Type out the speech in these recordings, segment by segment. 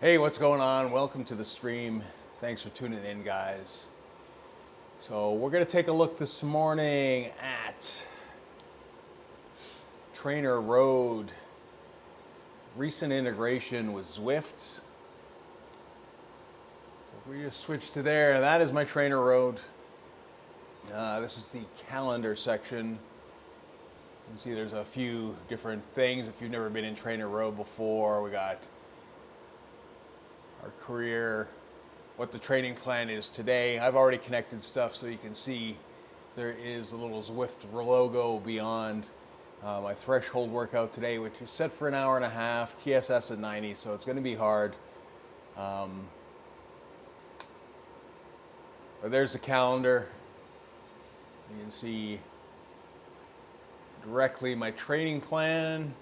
Hey, what's going on? Welcome to the stream. Thanks for tuning in, guys. So we're going to take a look this morning at TrainerRoad, recent integration with Zwift. So if we just switch to there, that is my TrainerRoad. This is the calendar section. You can see there's a few different things. If you've never been in TrainerRoad before, we got our career, what the training plan is today. I've already connected stuff so you can see there is a little Zwift logo beyond my threshold workout today, which is set for an hour and a half, TSS at 90, so it's going to be hard. But there's the calendar. You can see directly my training plan,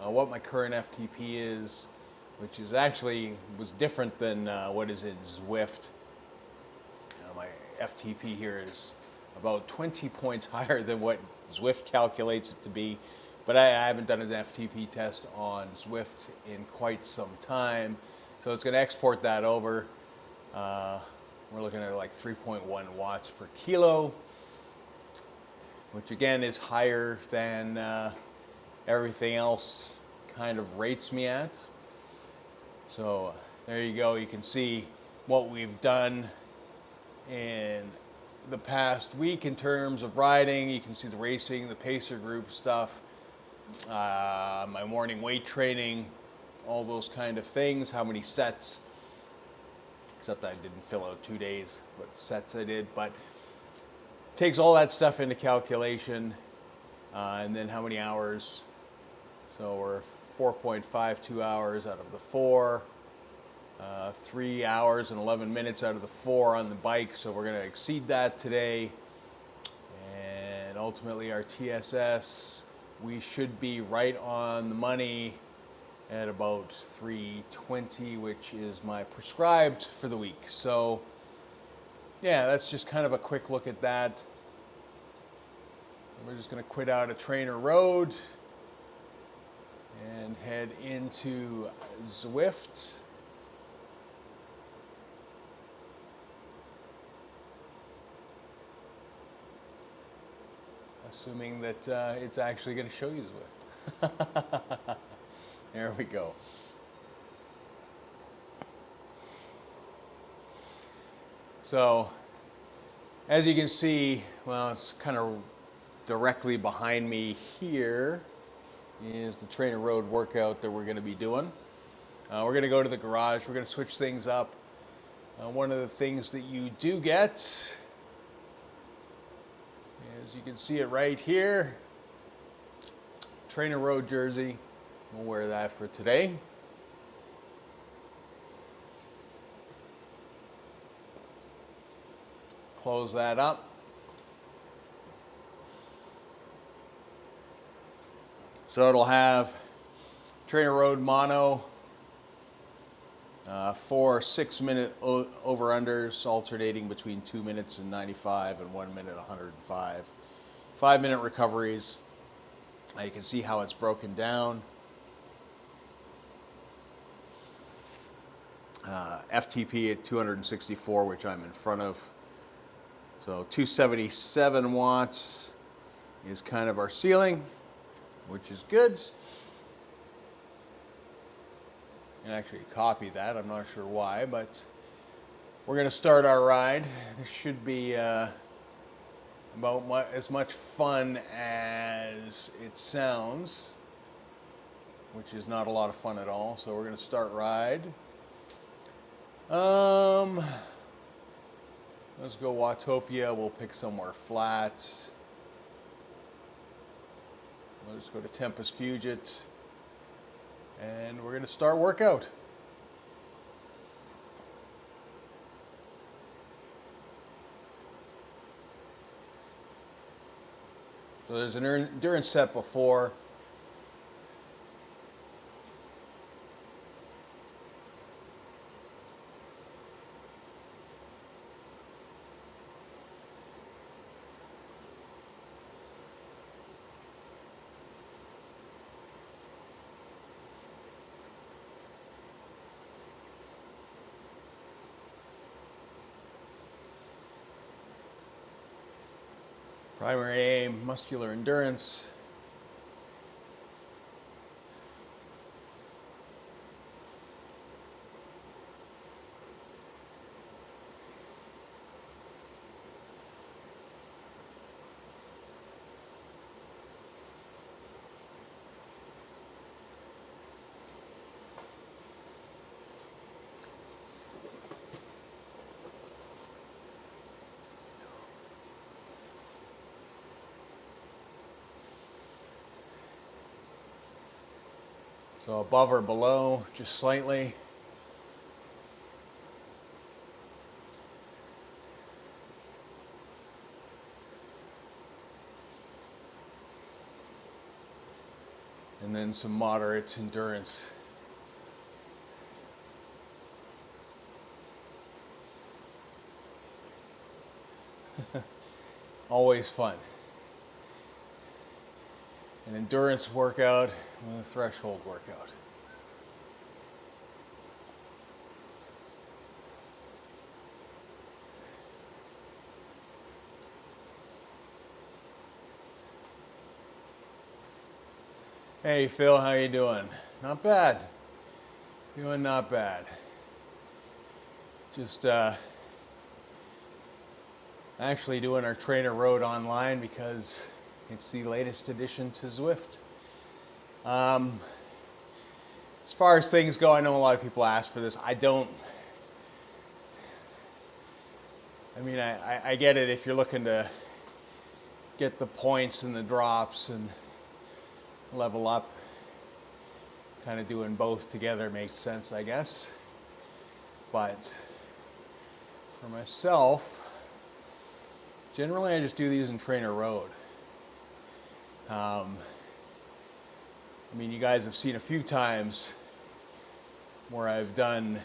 what my current FTP is, which is actually was different than what is in Zwift. My FTP here is about 20 points higher than what Zwift calculates it to be, but I haven't done an FTP test on Zwift in quite some time, so it's going to export that over. We're looking at like 3.1 watts per kilo, which again is higher than everything else kind of rates me at. So there you go. You can see what we've done in the past week in terms of riding. You can see the racing, the pacer group stuff, my morning weight training, all those kind of things, how many sets, except I didn't fill out 2 days, what sets I did, but takes all that stuff into calculation, and then how many hours. So we're 4.52 hours out of the 4, 3 hours and 11 minutes out of the 4 on the bike, so we're going to exceed that today. And ultimately our TSS, we should be right on the money at about 320, which is my prescribed for the week. So yeah, that's just kind of a quick look at that. We're just going to quit out of TrainerRoad and head into Zwift. Assuming that it's actually going to show you Zwift. There we go. So, as you can see, well, it's kind of directly behind me here is the TrainerRoad workout that we're going to be doing. We're going to go to the garage. We're going to switch things up. One of the things that you do get is, you can see it right here, TrainerRoad jersey. We'll wear that for today. Close that up. So it'll have TrainerRoad mono, 4 6-minute over-unders alternating between 2 minutes and 95 and 1 minute 105. 5-minute recoveries. You can see how it's broken down. FTP at 264, which I'm in front of. So 277 watts is kind of our ceiling, which is good. I can actually copy that. I'm not sure why, but we're going to start our ride. This should be about as much fun as it sounds, which is not a lot of fun at all. So we're going to start ride. Let's go Watopia. We'll pick somewhere flat. Let's go to Tempest Fugit. And we're going to start workout. So there's an endurance set before. Primary aim, muscular endurance. So above or below, just slightly. And then some moderate endurance. Always fun. An endurance workout and a threshold workout. Hey Phil, how you doing? Not bad. Doing not bad. Just actually doing our TrainerRoad online because it's the latest addition to Zwift. As far as things go, I know a lot of people ask for this. I mean, I get it if you're looking to get the points and the drops and level up. Kind of doing both together makes sense, I guess. But for myself, generally I just do these in TrainerRoad. I mean, you guys have seen a few times where I've done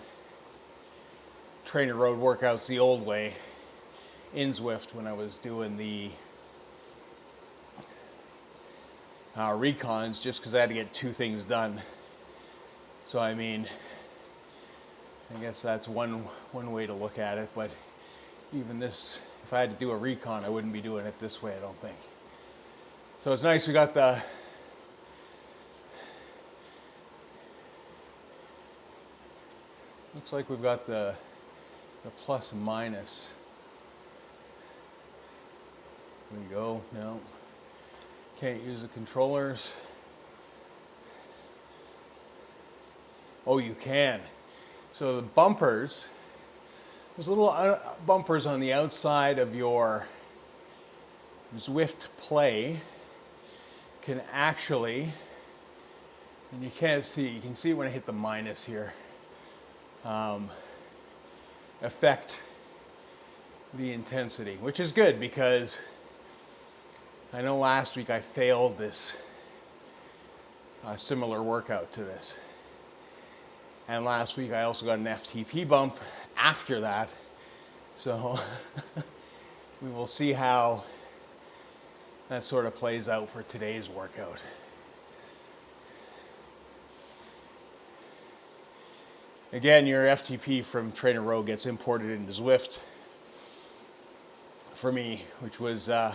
TrainerRoad workouts the old way in Zwift when I was doing the recons, just because I had to get two things done. So I mean, I guess that's one way to look at it, but even this, if I had to do a recon, I wouldn't be doing it this way, I don't think. So it's nice we got the looks like we've got the plus and minus. There we go. No, can't use the controllers. Oh, you can. So the bumpers, there's little bumpers on the outside of your Zwift play can actually, and you can't see, you can see when I hit the minus here, affect the intensity, which is good because I know last week I failed this similar workout to this. And last week I also got an FTP bump after that. So we will see how that sort of plays out for today's workout. Again, your FTP from TrainerRoad gets imported into Zwift for me, which was, I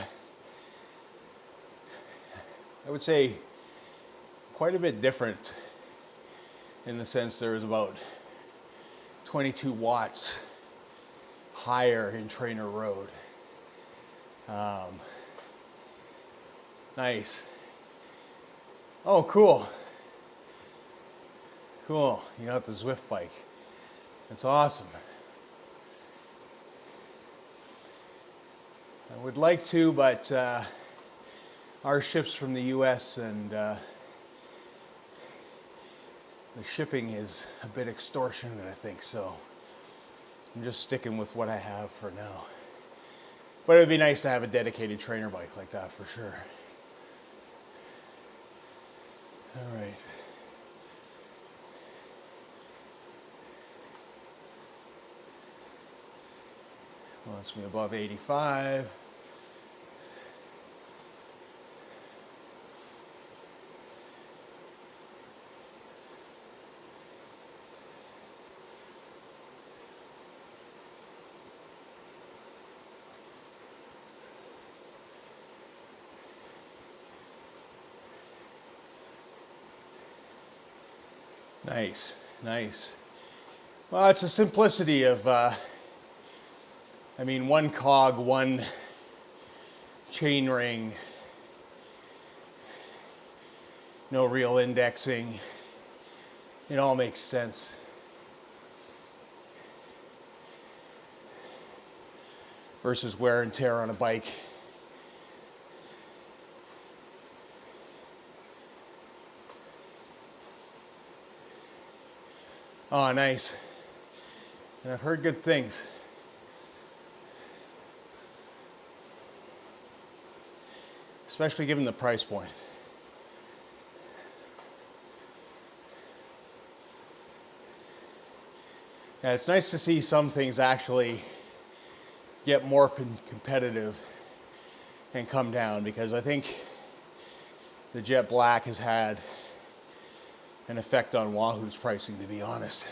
would say, quite a bit different in the sense there was about 22 watts higher in TrainerRoad. Nice. Oh, cool. Cool, you got the Zwift bike. That's awesome. I would like to, but our ships from the US and the shipping is a bit extortionate, I think, so I'm just sticking with what I have for now. But it would be nice to have a dedicated trainer bike like that for sure. All right. Wants me above 85. Nice, nice. Well, it's the simplicity of, I mean, one cog, one chain ring, no real indexing. It all makes sense. Versus wear and tear on a bike. Oh, nice. And I've heard good things. Especially given the price point. Yeah, it's nice to see some things actually get more competitive and come down, because I think the Jet Black has had an effect on Wahoo's pricing, to be honest.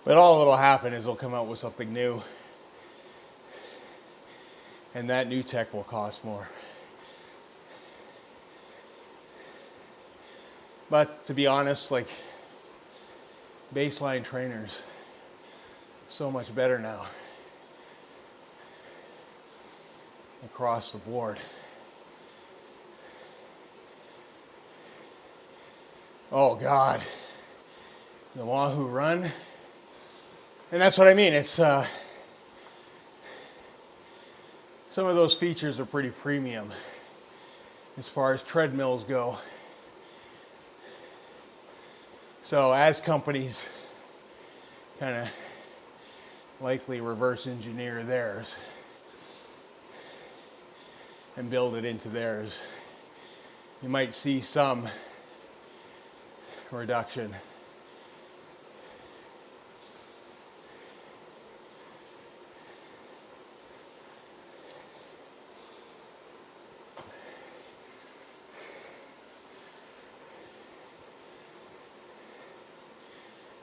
But all that'll happen is they'll come out with something new, and that new tech will cost more. But to be honest, like, baseline trainers, so much better now across the board. Oh God, the Wahoo Run. And that's what I mean. It's some of those features are pretty premium as far as treadmills go. So as companies kind of likely reverse engineer theirs and build it into theirs, you might see some reduction.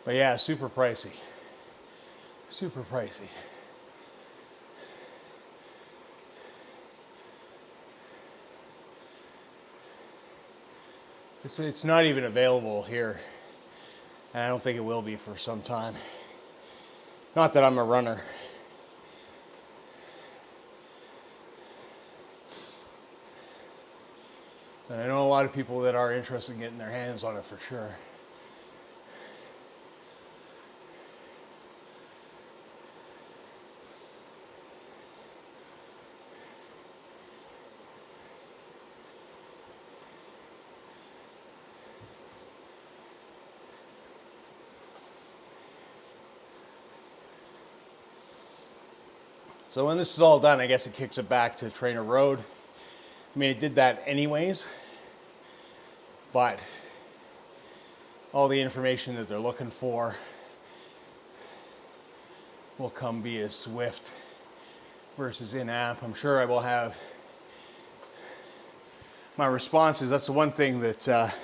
But yeah, super pricey. Super pricey. It's not even available here, and I don't think it will be for some time. Not that I'm a runner. And I know a lot of people that are interested in getting their hands on it for sure. So when this is all done, I guess it kicks it back to TrainerRoad. I mean, it did that anyways, but all the information that they're looking for will come via Zwift versus in-app. I'm sure I will have my responses. That's the one thing that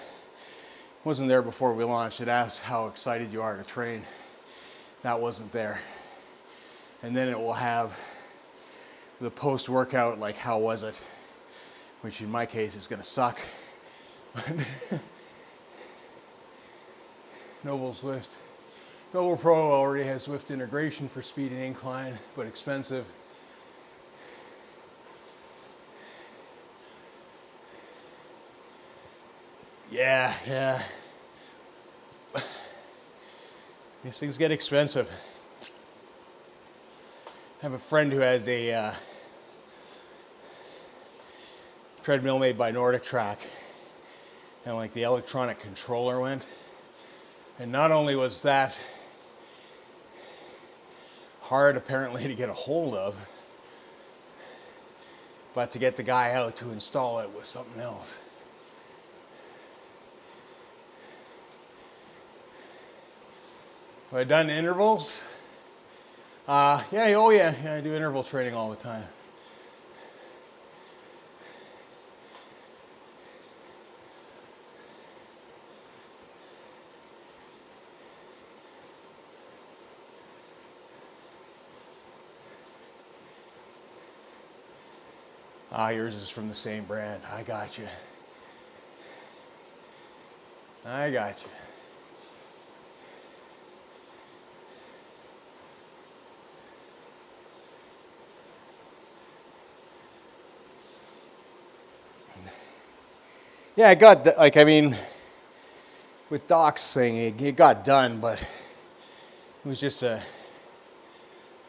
wasn't there before we launched. It asks how excited you are to train. That wasn't there. And then it will have the post-workout, like, how was it? Which in my case is gonna suck. Noble Zwift. Noble Pro already has Zwift integration for speed and incline, but expensive. Yeah. These things get expensive. I have a friend who had a treadmill made by Nordic Track, and like the electronic controller went, and not only was that hard apparently to get a hold of, but to get the guy out to install it was something else. Have I done intervals? Yeah, oh yeah, I do interval training all the time. Yours is from the same brand. I got you. I got you. Yeah, I got, like, I mean, with Doc's thing, it got done, but it was just a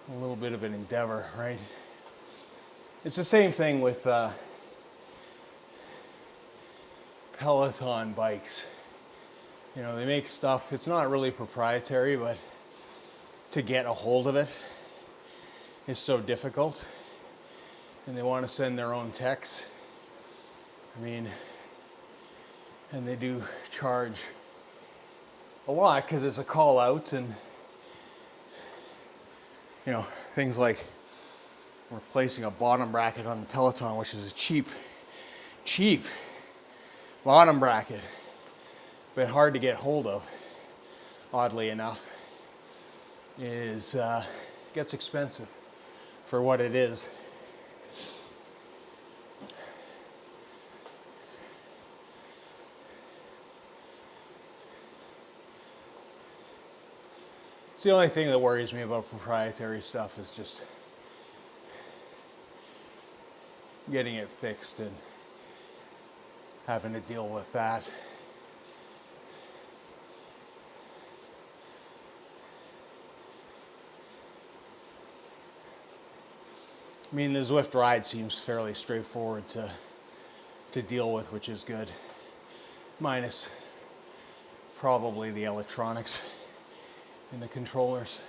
little bit of an endeavor, right? It's the same thing with Peloton bikes. You know, they make stuff, it's not really proprietary, but to get a hold of it is so difficult. And they want to send their own techs. I mean, and they do charge a lot because it's a call out, and you know, things like replacing a bottom bracket on the Peloton, which is a cheap bottom bracket, but hard to get hold of, oddly enough, is gets expensive for what it is. It's the only thing that worries me about proprietary stuff is just getting it fixed and having to deal with that. I mean, the Zwift ride seems fairly straightforward to deal with, which is good. Minus probably the electronics in the controllers.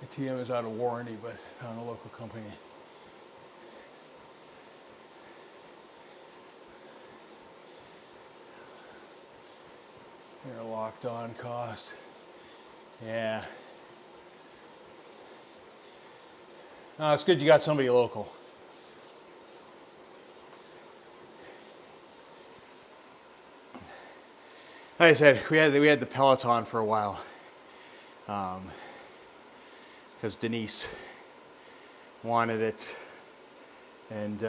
The TM is out of warranty, but found a local company. They're locked on cost. Yeah. No, it's good you got somebody local. Like I said, we had the Peloton for a while, because Denise wanted it, and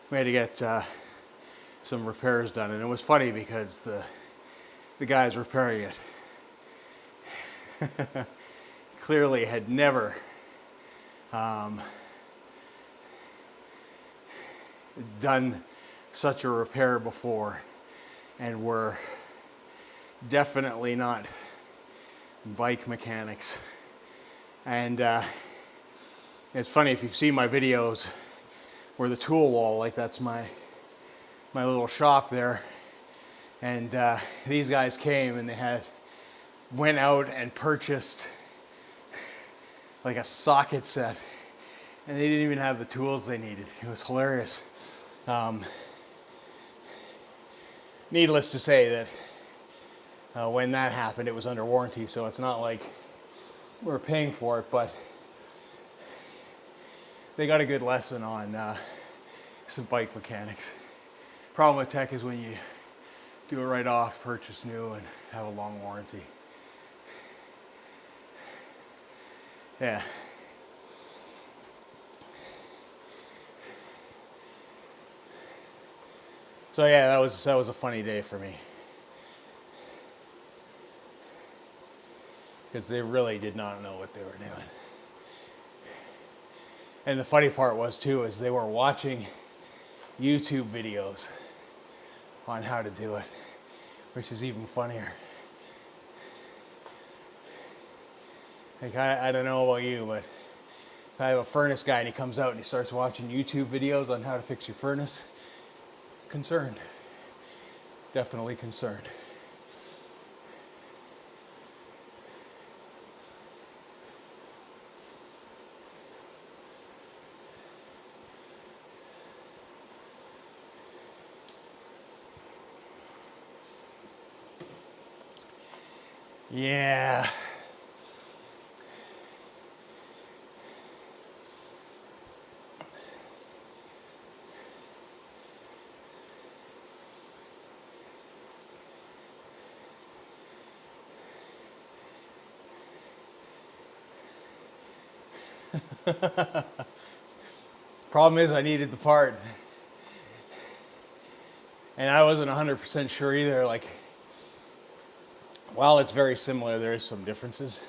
we had to get some repairs done. And it was funny because the guys repairing it clearly had never done such a repair before, and were definitely not bike mechanics. And it's funny, if you've seen my videos where the tool wall, like that's my little shop there, and these guys came and they went out and purchased like a socket set, and they didn't even have the tools they needed. It was hilarious. Needless to say that when that happened, it was under warranty, so it's not like we're paying for it, but they got a good lesson on some bike mechanics. Problem with tech is when you do it right off, purchase new, and have a long warranty. Yeah. So yeah, that was a funny day for me, because they really did not know what they were doing. And the funny part was too, is they were watching YouTube videos on how to do it, which is even funnier. Like, I don't know about you, but if I have a furnace guy and he comes out and he starts watching YouTube videos on how to fix your furnace, concerned. Definitely concerned. Yeah. Problem is I needed the part. And I wasn't 100% sure either. Like, while it's very similar, there is some differences.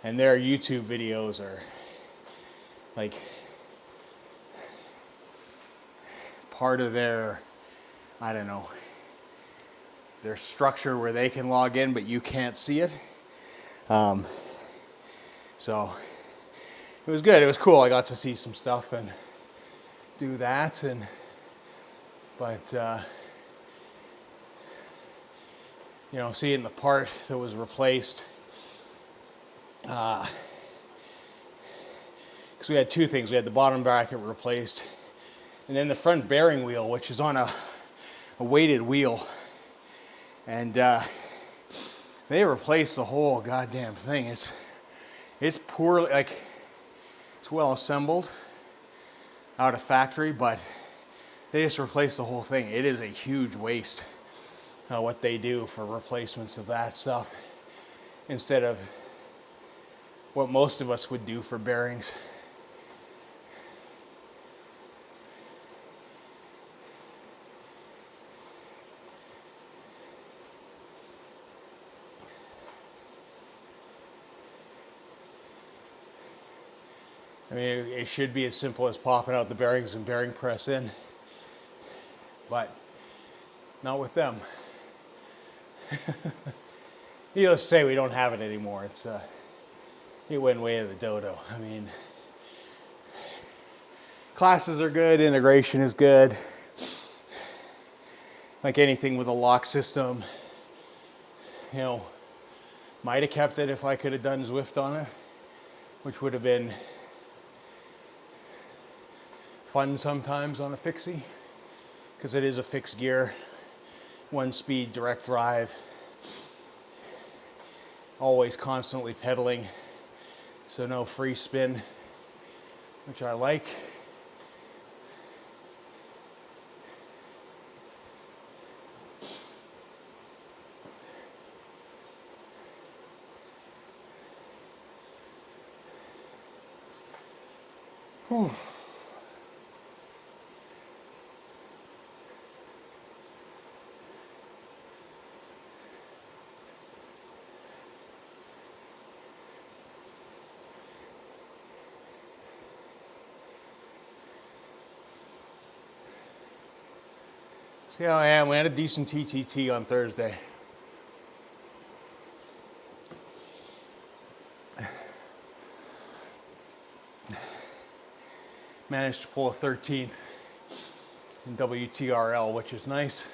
And their YouTube videos are like part of their, I don't know, their structure where they can log in, but you can't see it. So it was good. It was cool. I got to see some stuff and do that. But you know, seeing the part that was replaced. Because we had two things. We had the bottom bracket replaced, and then the front bearing wheel, which is on a weighted wheel. And they replaced the whole goddamn thing. It's poorly, like, it's well assembled out of factory, but they just replaced the whole thing. It is a huge waste what they do for replacements of that stuff instead of what most of us would do for bearings. I mean, it should be as simple as popping out the bearings and bearing press in, but not with them. Needless to say, we don't have it anymore. It went way of the dodo. I mean, classes are good, integration is good. Like anything with a lock system, you know, might have kept it if I could have done Zwift on it, which would have been fun sometimes on a fixie, because it is a fixed gear, 1-speed direct drive, always constantly pedaling, so no free spin, which I like. Whew. See how I am. We had a decent TTT on Thursday. Managed to pull a 13th in WTRL, which is nice.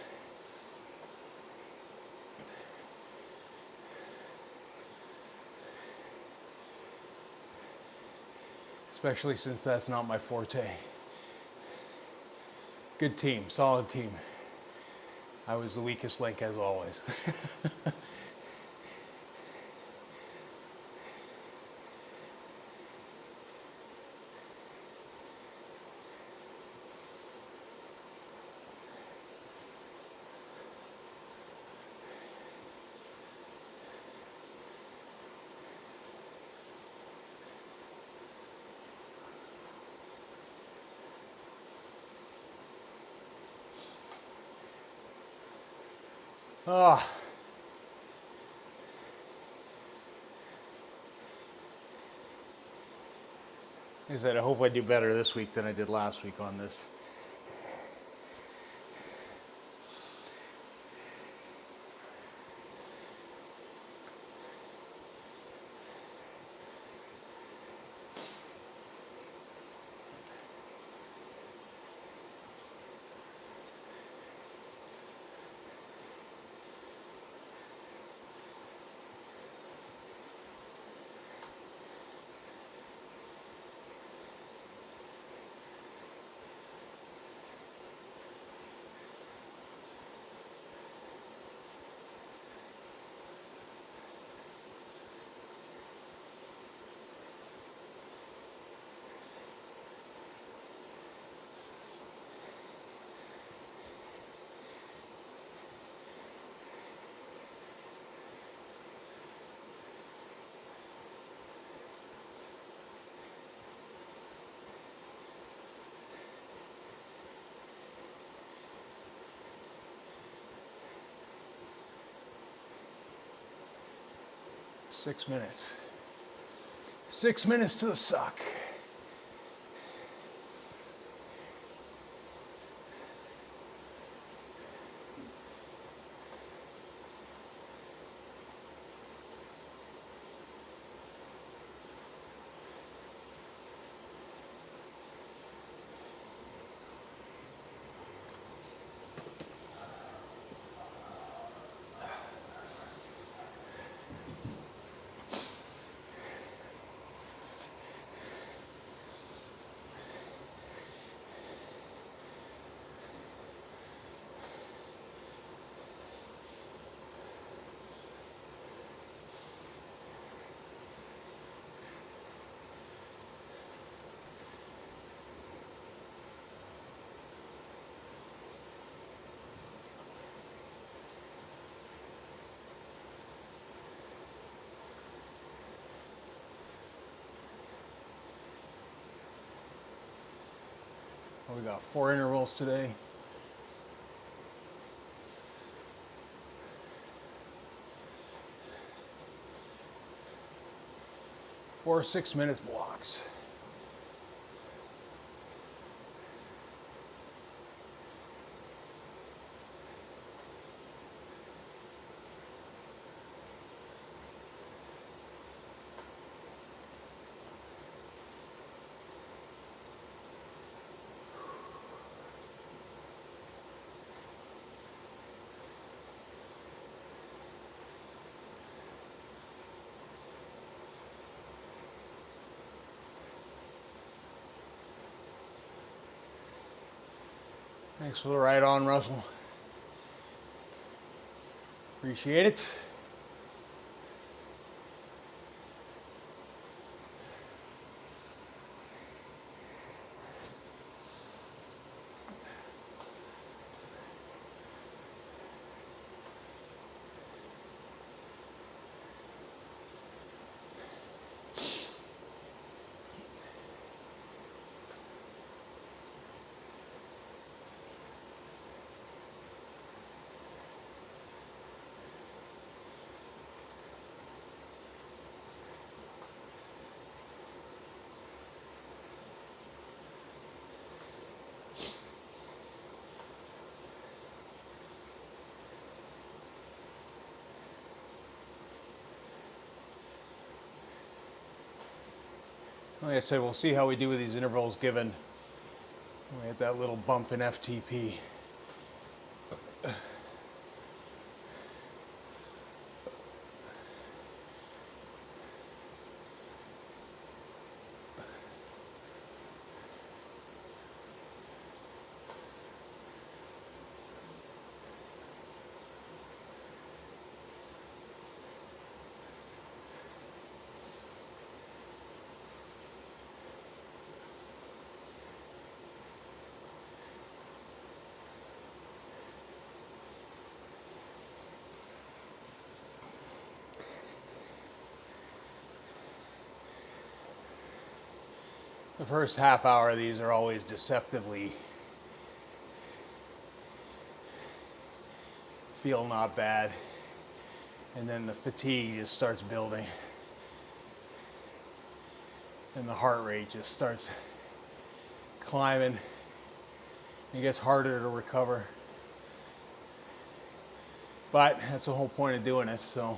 Especially since that's not my forte. Good team, solid team. I was the weakest link as always. Ah. Like I said, I hope I do better this week than I did last week on this. 6 minutes. 6 minutes to the suck. We got 4 intervals today. 4 6-minute blocks. Thanks for the ride on, Russell. Appreciate it. Like I said, we'll see how we do with these intervals given we hit that little bump in FTP. The first half hour of these are always deceptively feel not bad, and then the fatigue just starts building and the heart rate just starts climbing. It gets harder to recover, but that's the whole point of doing it. So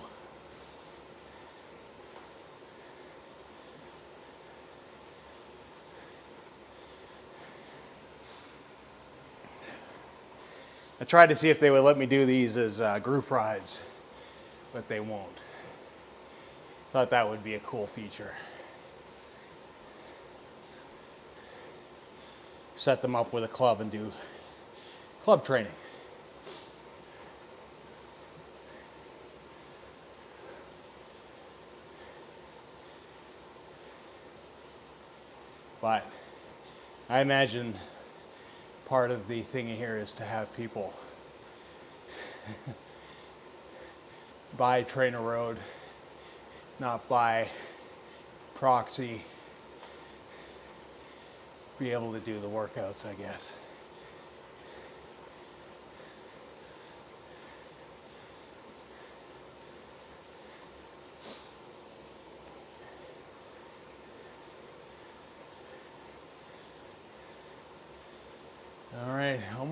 I tried to see if they would let me do these as group rides, but they won't. Thought that would be a cool feature. Set them up with a club and do club training. But I imagine part of the thing here is to have people buy TrainerRoad, not buy proxy, be able to do the workouts, I guess.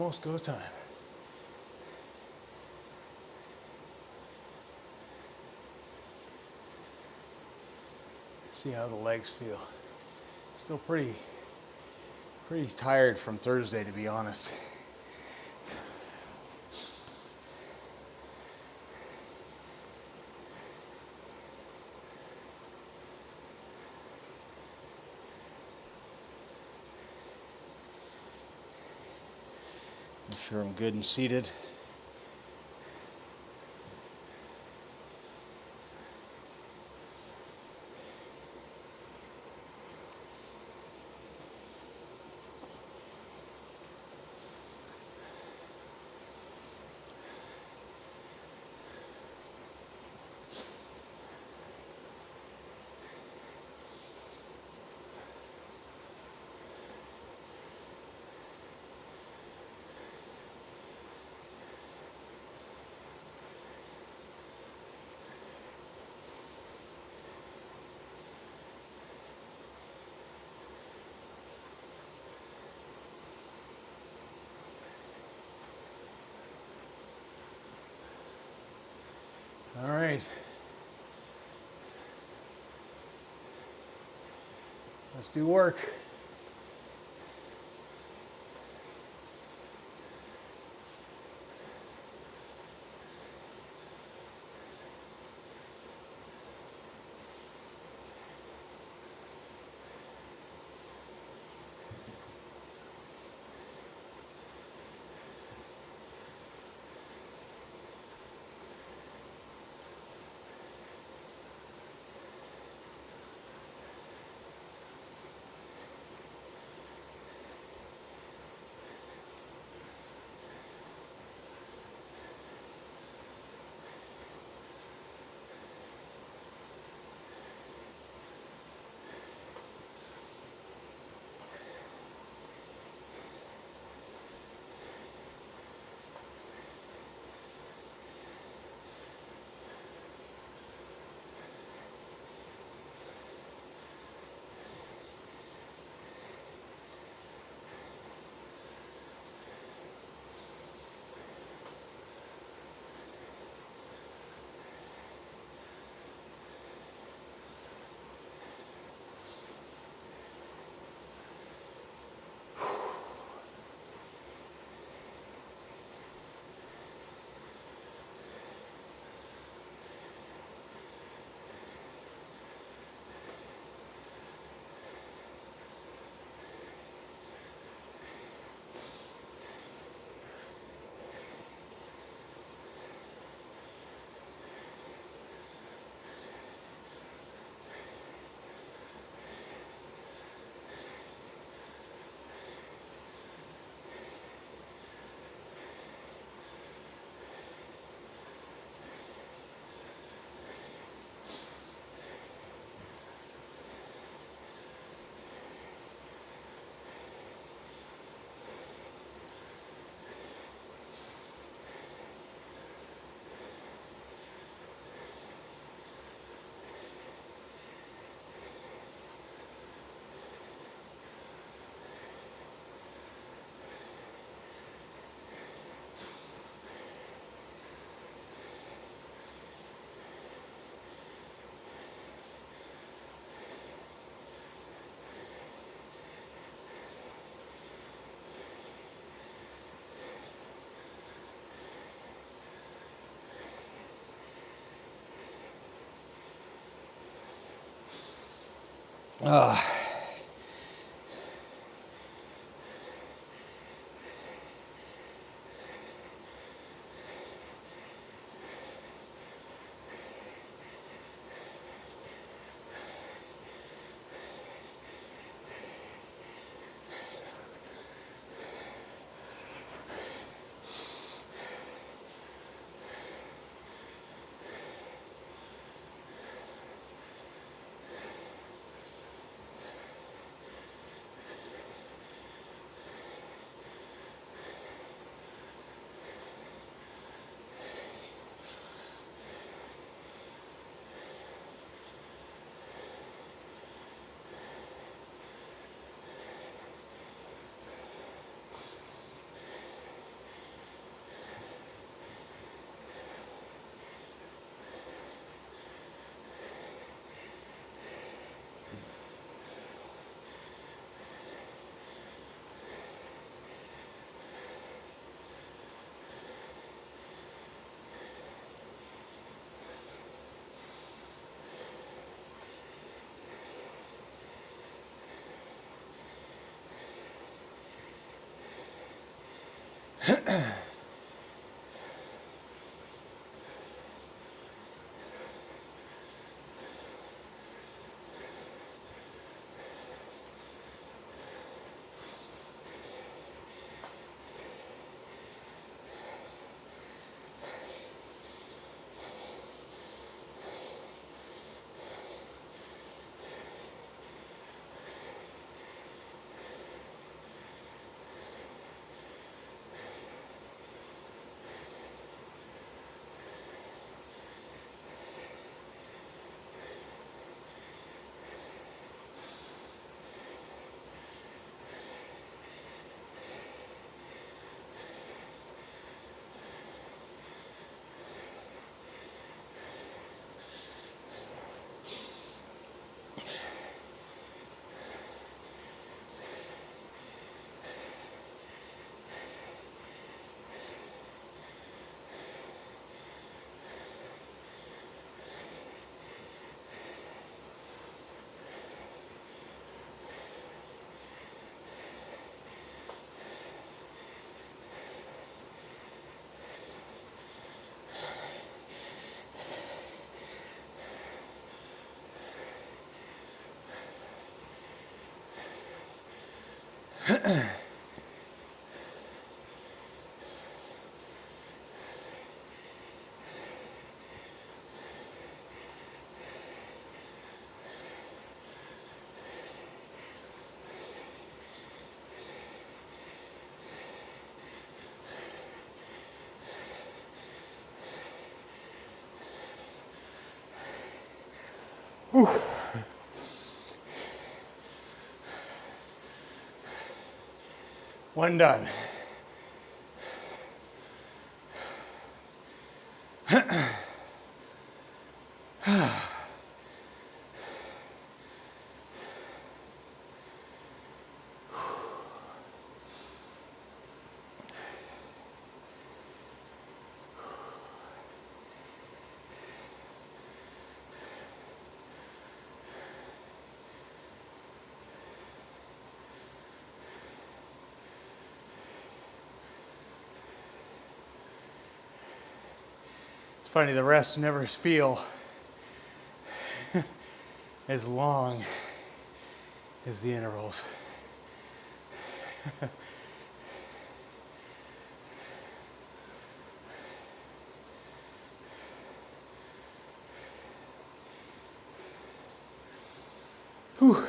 almost go time. See how the legs feel. Still pretty tired from Thursday, to be honest. Make sure I'm good and seated. All right. Let's do work. Whew. One done. It's funny, the rests never feel as long as the intervals. Whew.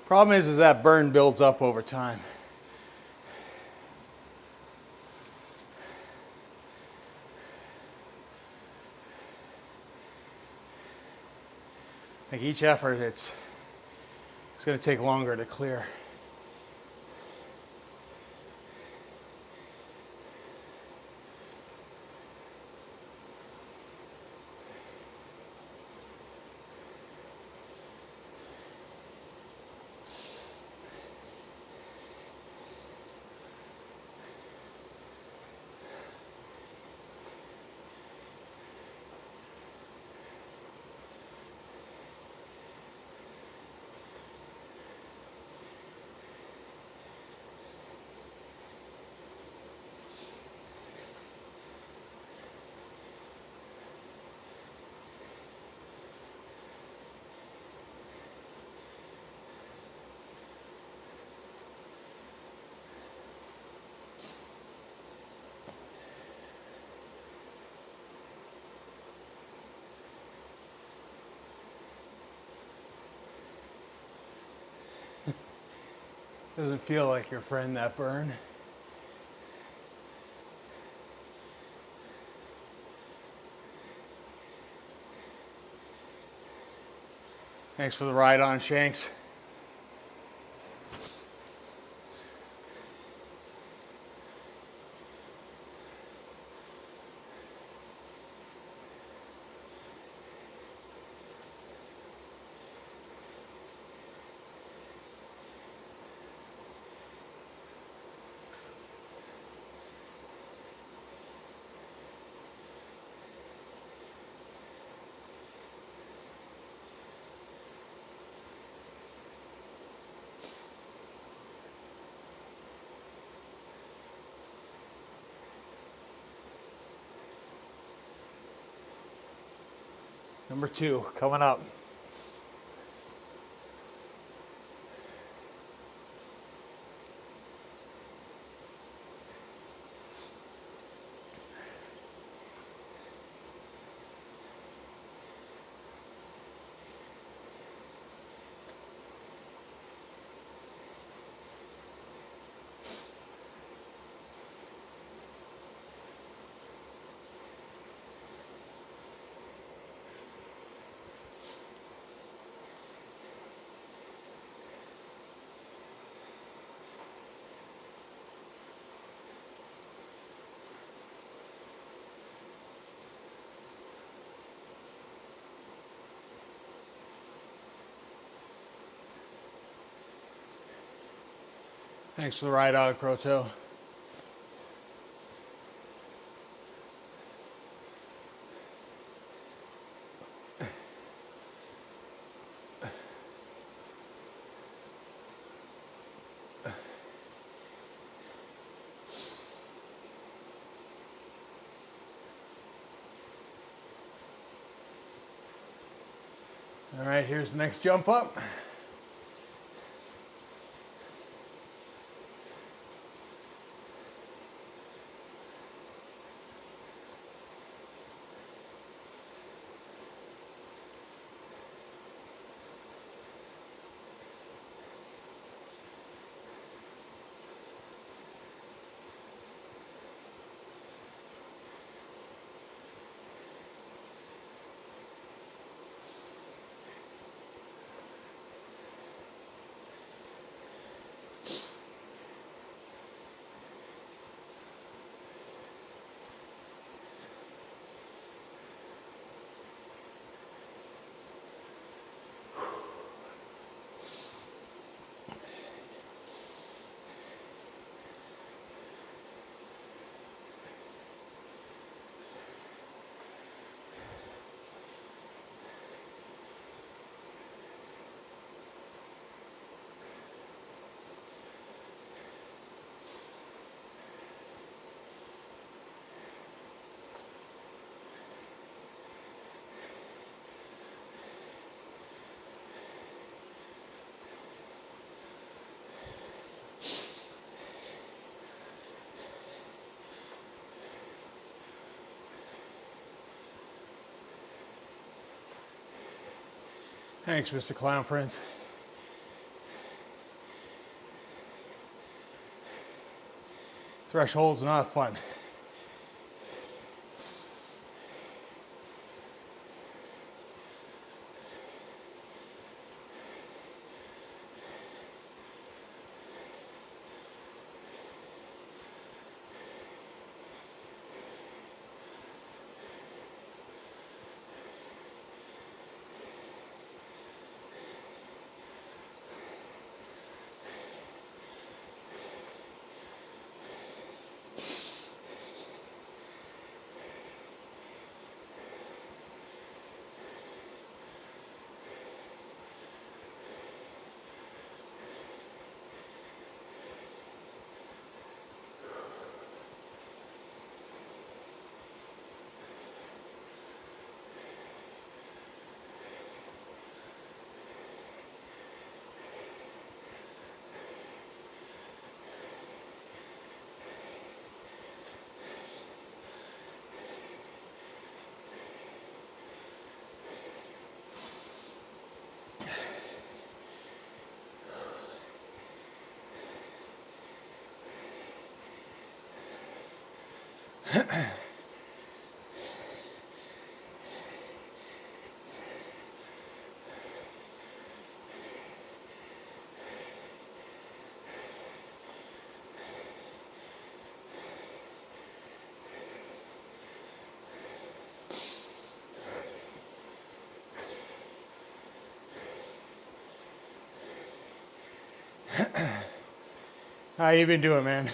Problem is that burn builds up over time. Like each effort, it's going to take longer to clear. Doesn't feel like your friend, that burn. Thanks for the ride on, Shanks. Number 2 coming up. Thanks for the ride out of Croto. All right, here's the next jump up. Thanks, Mr. Clown Prince. Threshold's not fun. How you been doing, man?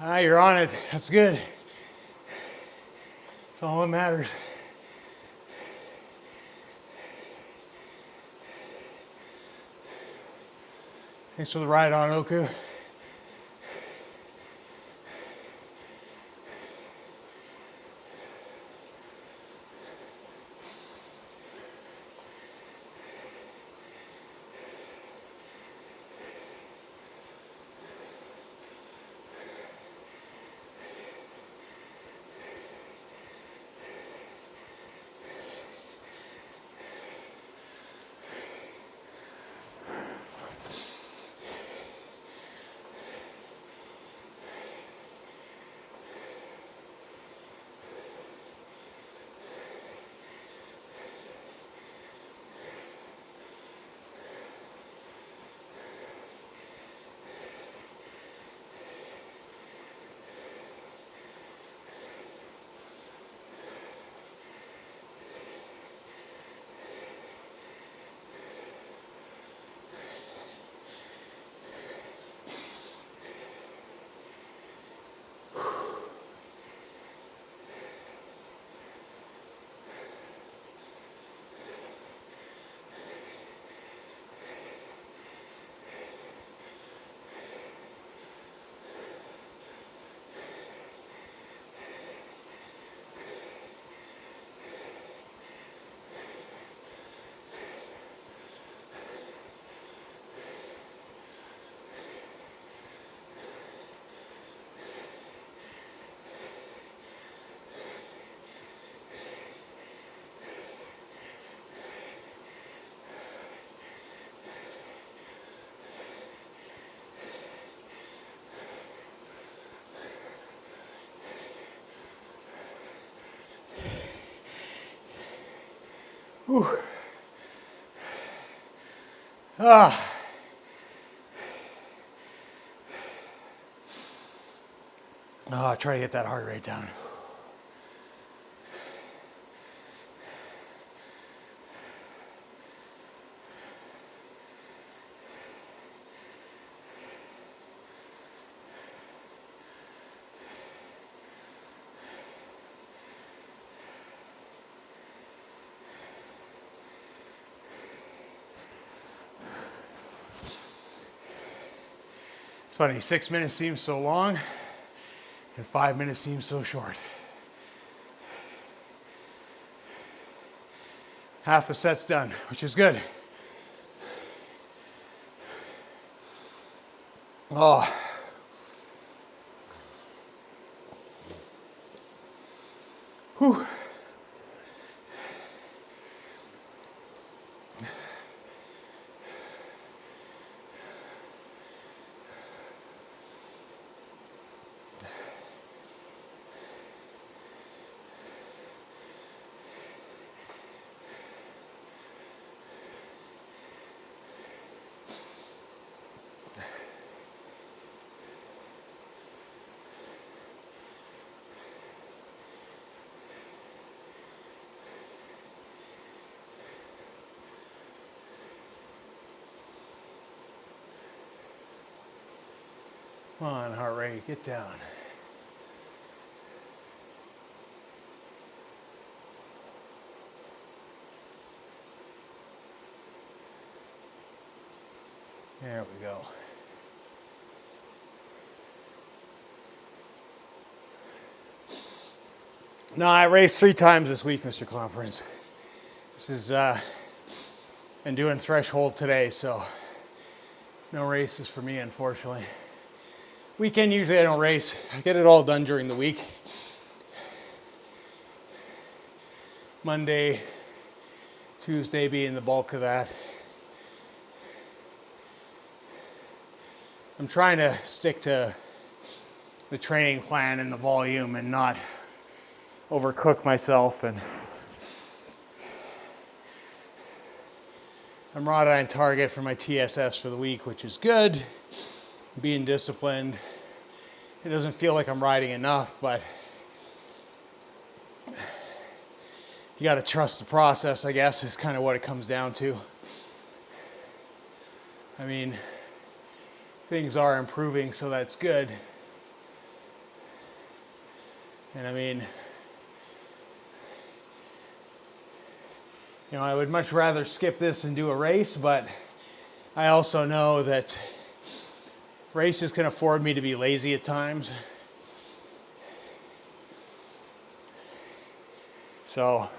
Ah, you're on it. That's good. That's all that matters. Thanks for the ride on, Oku. Whew. Ah. Oh, try to get that heart rate down. It's funny, 6 minutes seems so long, and 5 minutes seems so short. Half the set's done, which is good. Oh. Whew. Come on, heart rate, get down. There we go. No, I raced 3 times this week, Mr. Clown Prince. This is, been doing threshold today, so no races for me, unfortunately. Weekend, usually I don't race. I get it all done during the week. Monday, Tuesday being the bulk of that. I'm trying to stick to the training plan and the volume and not overcook myself. And I'm right on target for my TSS for the week, which is good. Being disciplined. It doesn't feel like I'm riding enough, but you got to trust the process, I guess, is kind of what it comes down to. I mean, things are improving, so that's good. And I mean, you know, I would much rather skip this and do a race, but I also know that races can afford me to be lazy at times. So,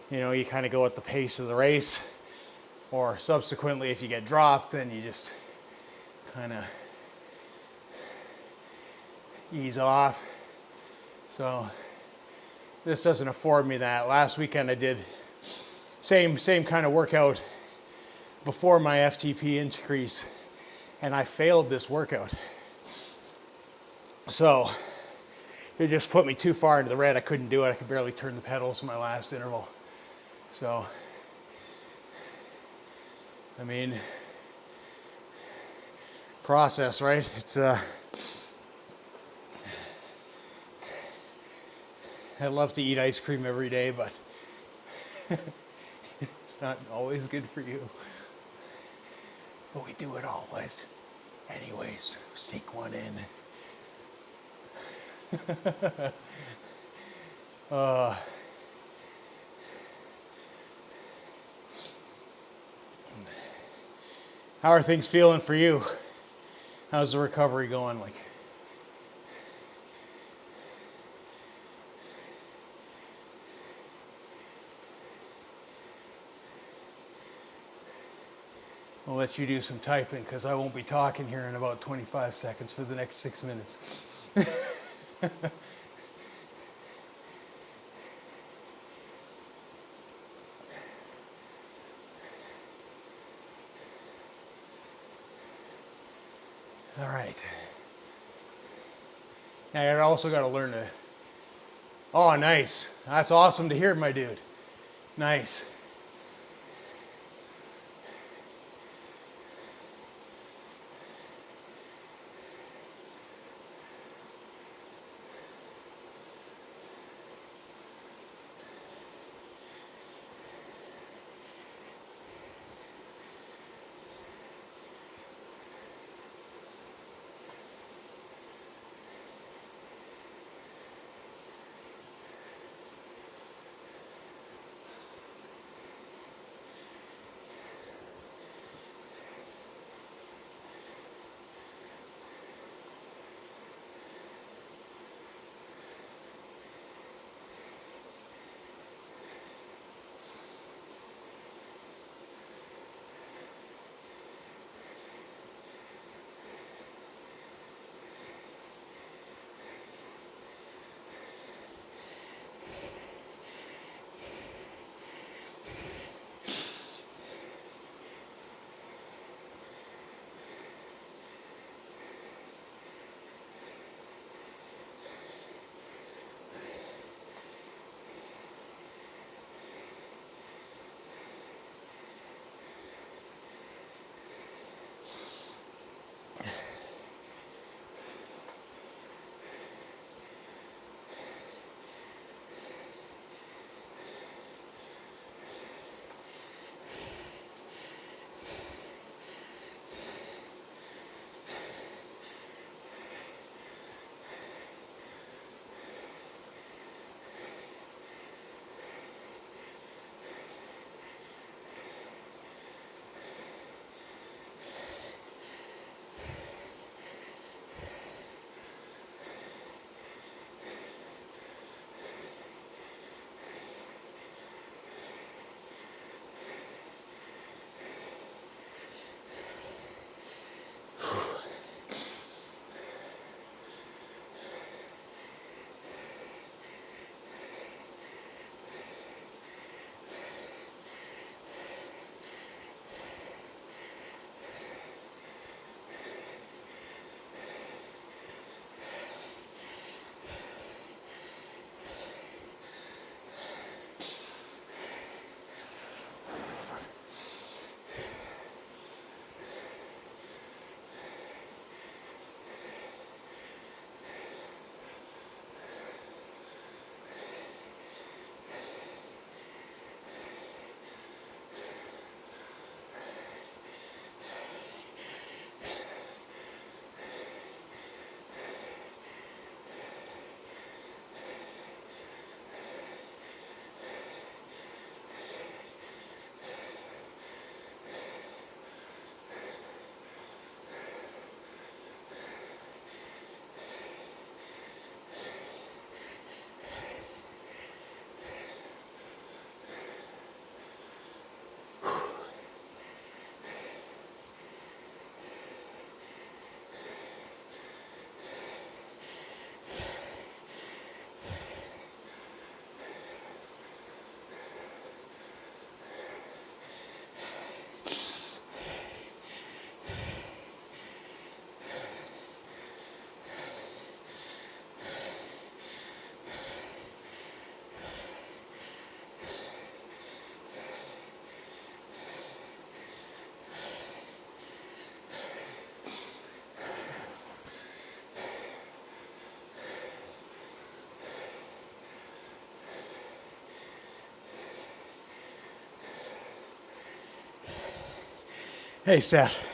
you know, you kind of go at the pace of the race, or subsequently if you get dropped, then you just kind of ease off. So this doesn't afford me that. Last weekend I did same kind of workout before my FTP increase, and I failed this workout. So it just put me too far into the red. I couldn't do it. I could barely turn the pedals in my last interval. So, I mean, process, right? It's I love to eat ice cream every day, but it's not always good for you. But we do it always. Anyways, sneak one in. How are things feeling for you? How's the recovery going? Like, I'll let you do some typing because I won't be talking here in about 25 seconds for the next 6 minutes. All right. Now I also got to learn to. Oh, nice. That's awesome to hear, my dude. Nice. Hey, Seth.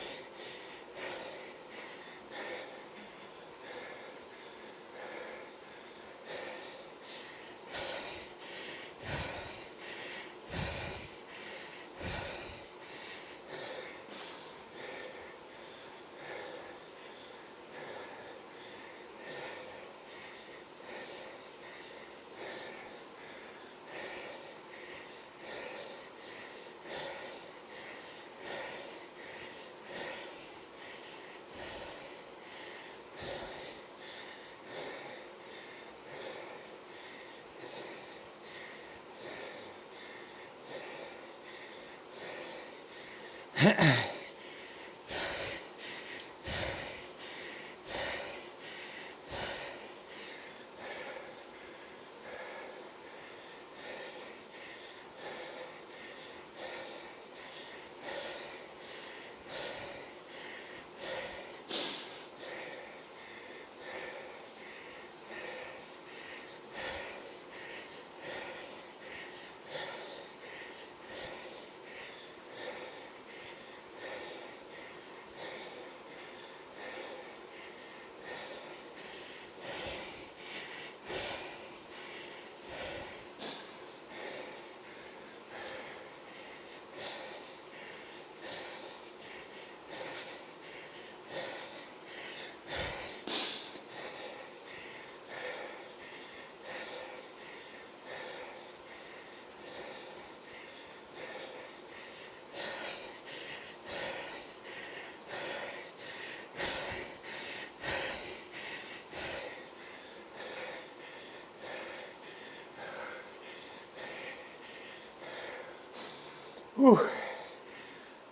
Whew.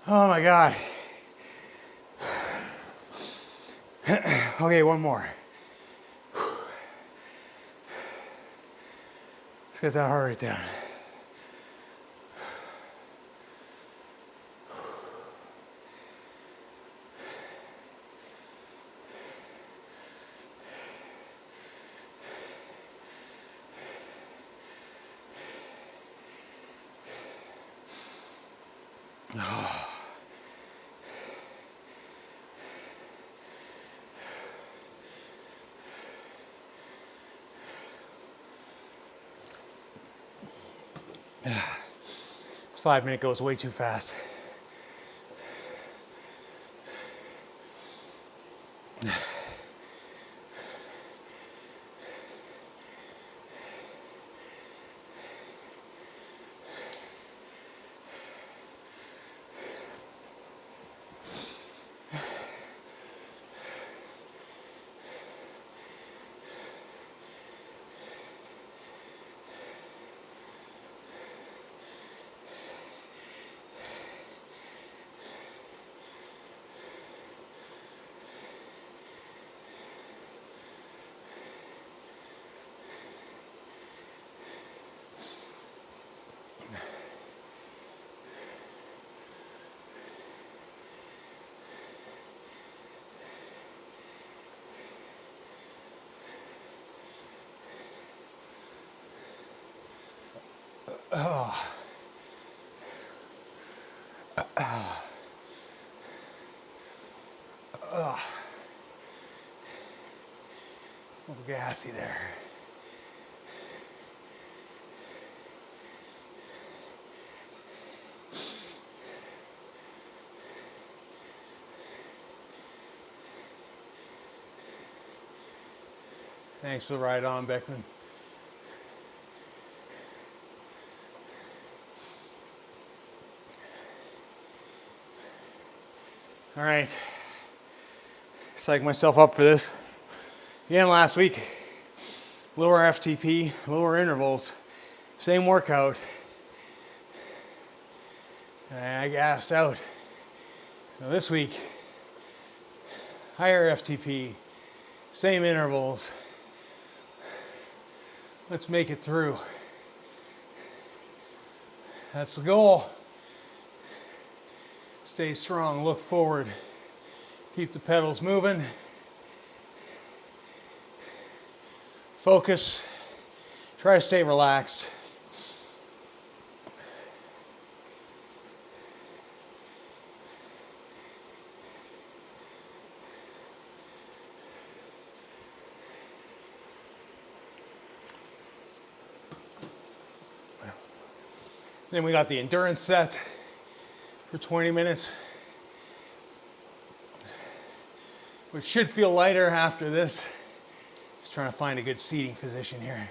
Oh my God. Okay, one more. Let's get that heart rate down. This 5 minute goes way too fast. A little gassy there. Thanks for the ride on, Beckman. All right, psyched myself up for this. Again, last week, lower FTP, lower intervals, same workout. And I gassed out. Now this week, higher FTP, same intervals. Let's make it through. That's the goal. Stay strong, look forward, keep the pedals moving. Focus, try to stay relaxed. Then we got the endurance set for 20 minutes, which should feel lighter after this. Just trying to find a good seating position here.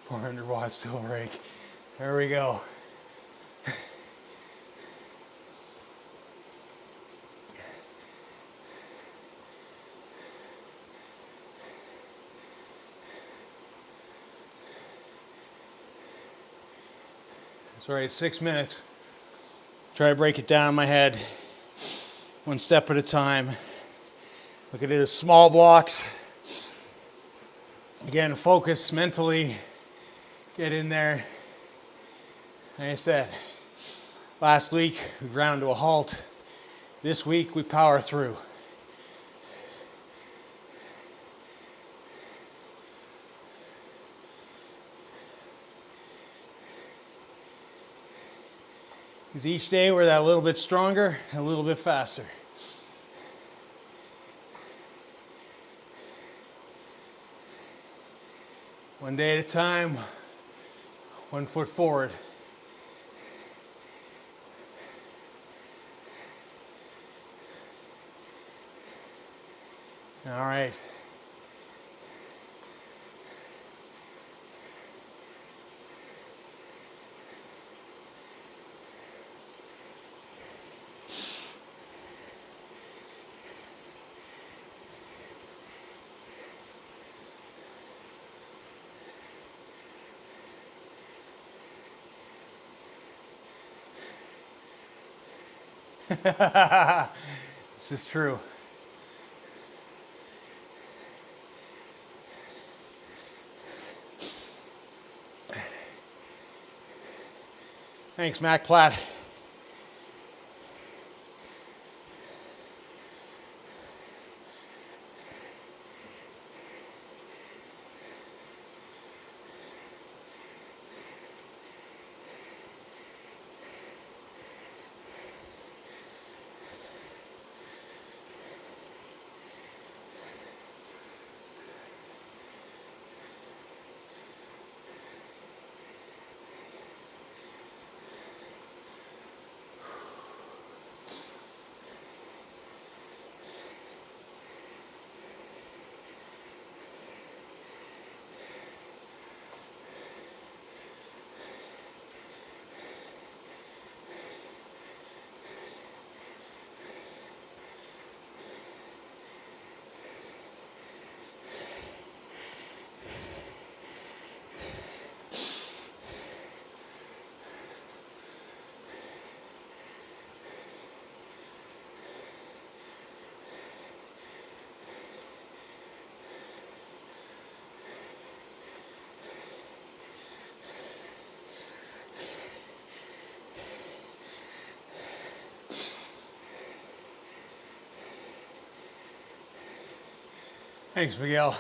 $400 tool rake. There we go. That's right, 6 minutes. Try to break it down in my head, one step at a time. Look at it as small blocks. Again, focus mentally, get in there. Like I said, last week we ground to a halt. This week we power through. Because each day we're that little bit stronger, a little bit faster. One day at a time, 1 foot forward. All right. This is true. Thanks, Mac Platt. Thanks, Miguel.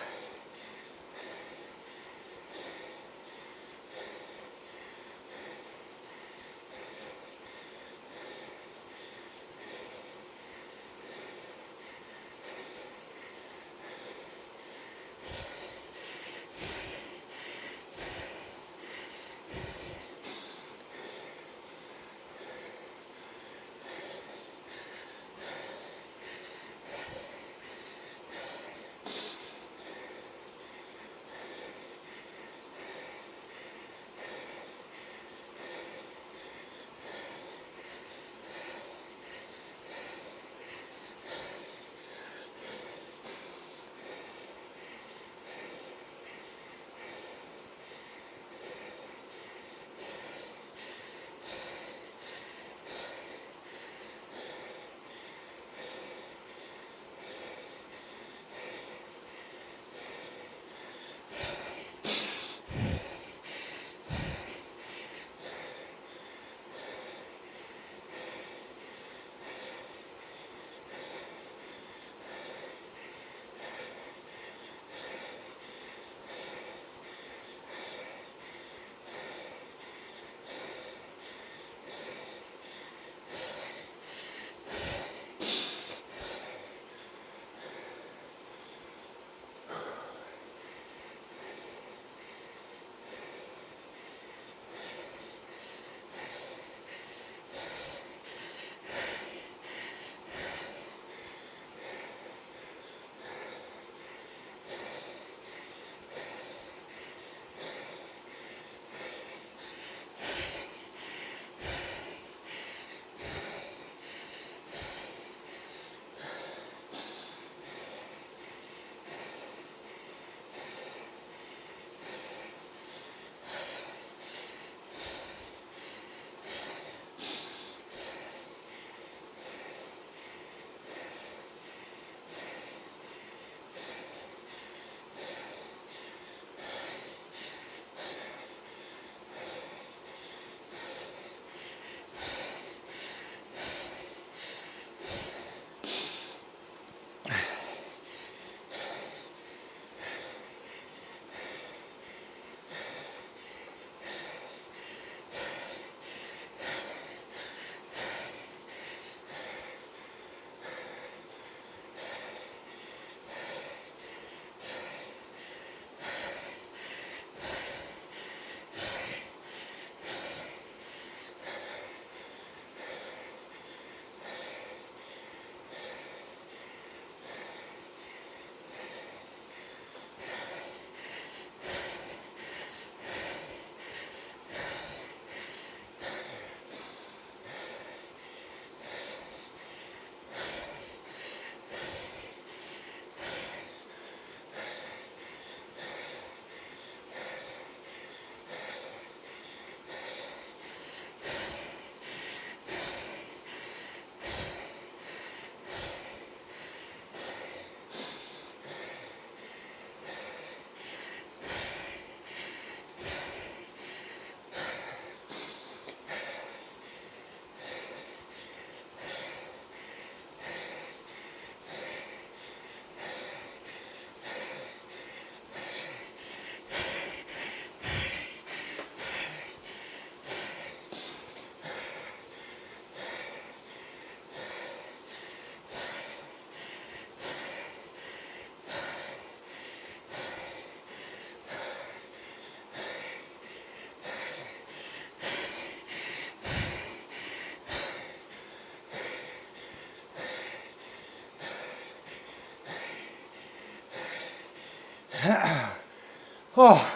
Oh.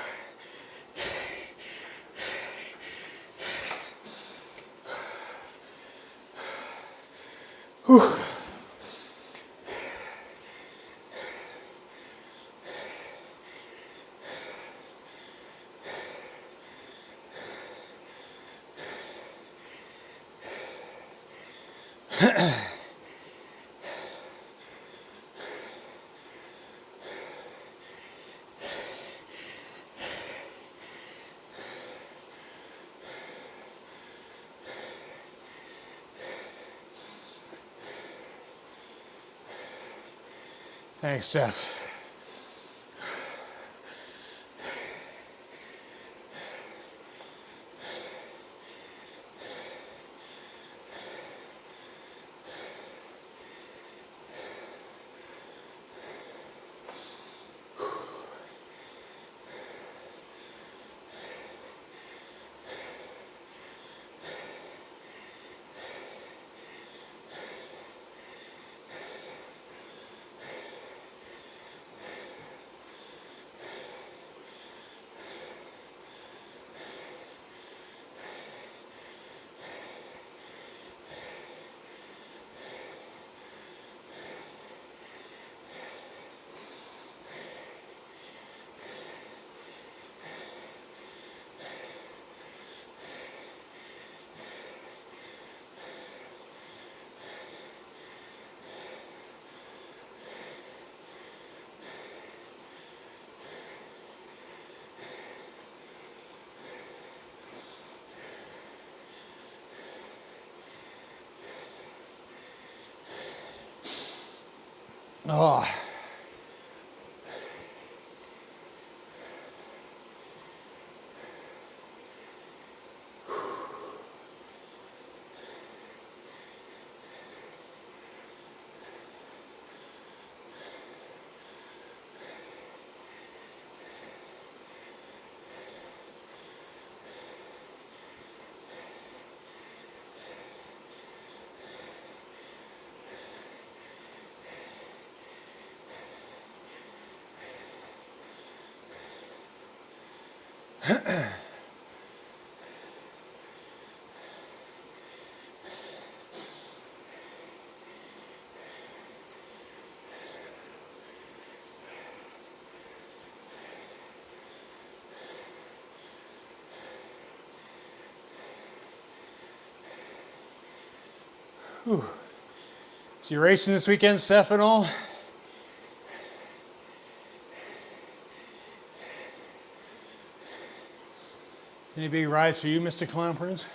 Whew. Thanks, Steph. Oh. Whew. So you racing this weekend, Steph, and all? Any big rides for you, Mr. Clown Prince?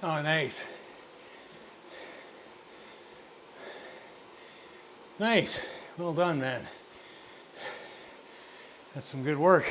Oh, nice. Nice. Well done, man. That's some good work.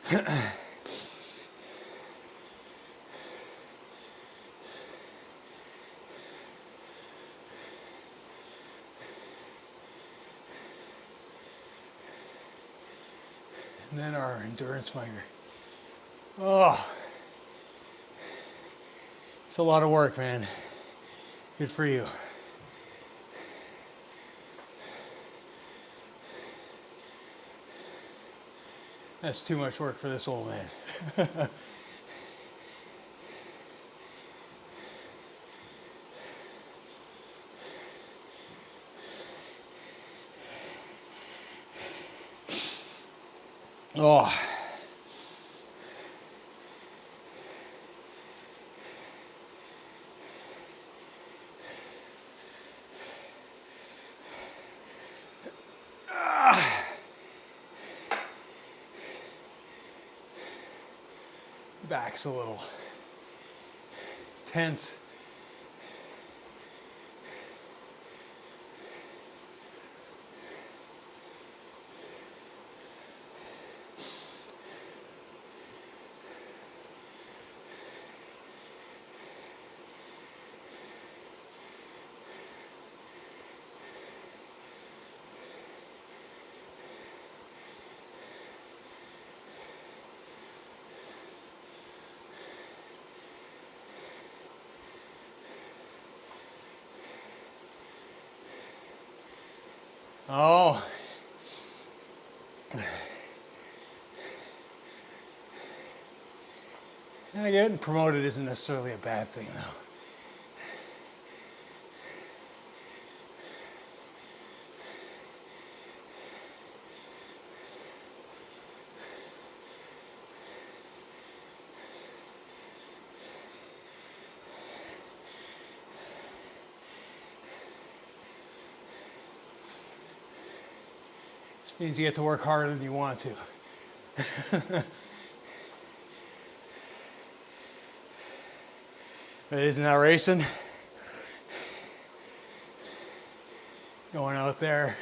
And then our endurance minder. Oh, it's a lot of work, man. Good for you. That's too much work for this old man. Oh. Back's a little tense. Oh. Yeah, getting promoted isn't necessarily a bad thing, though. Just means you get to work harder than you want to. But isn't that racing? Going out there,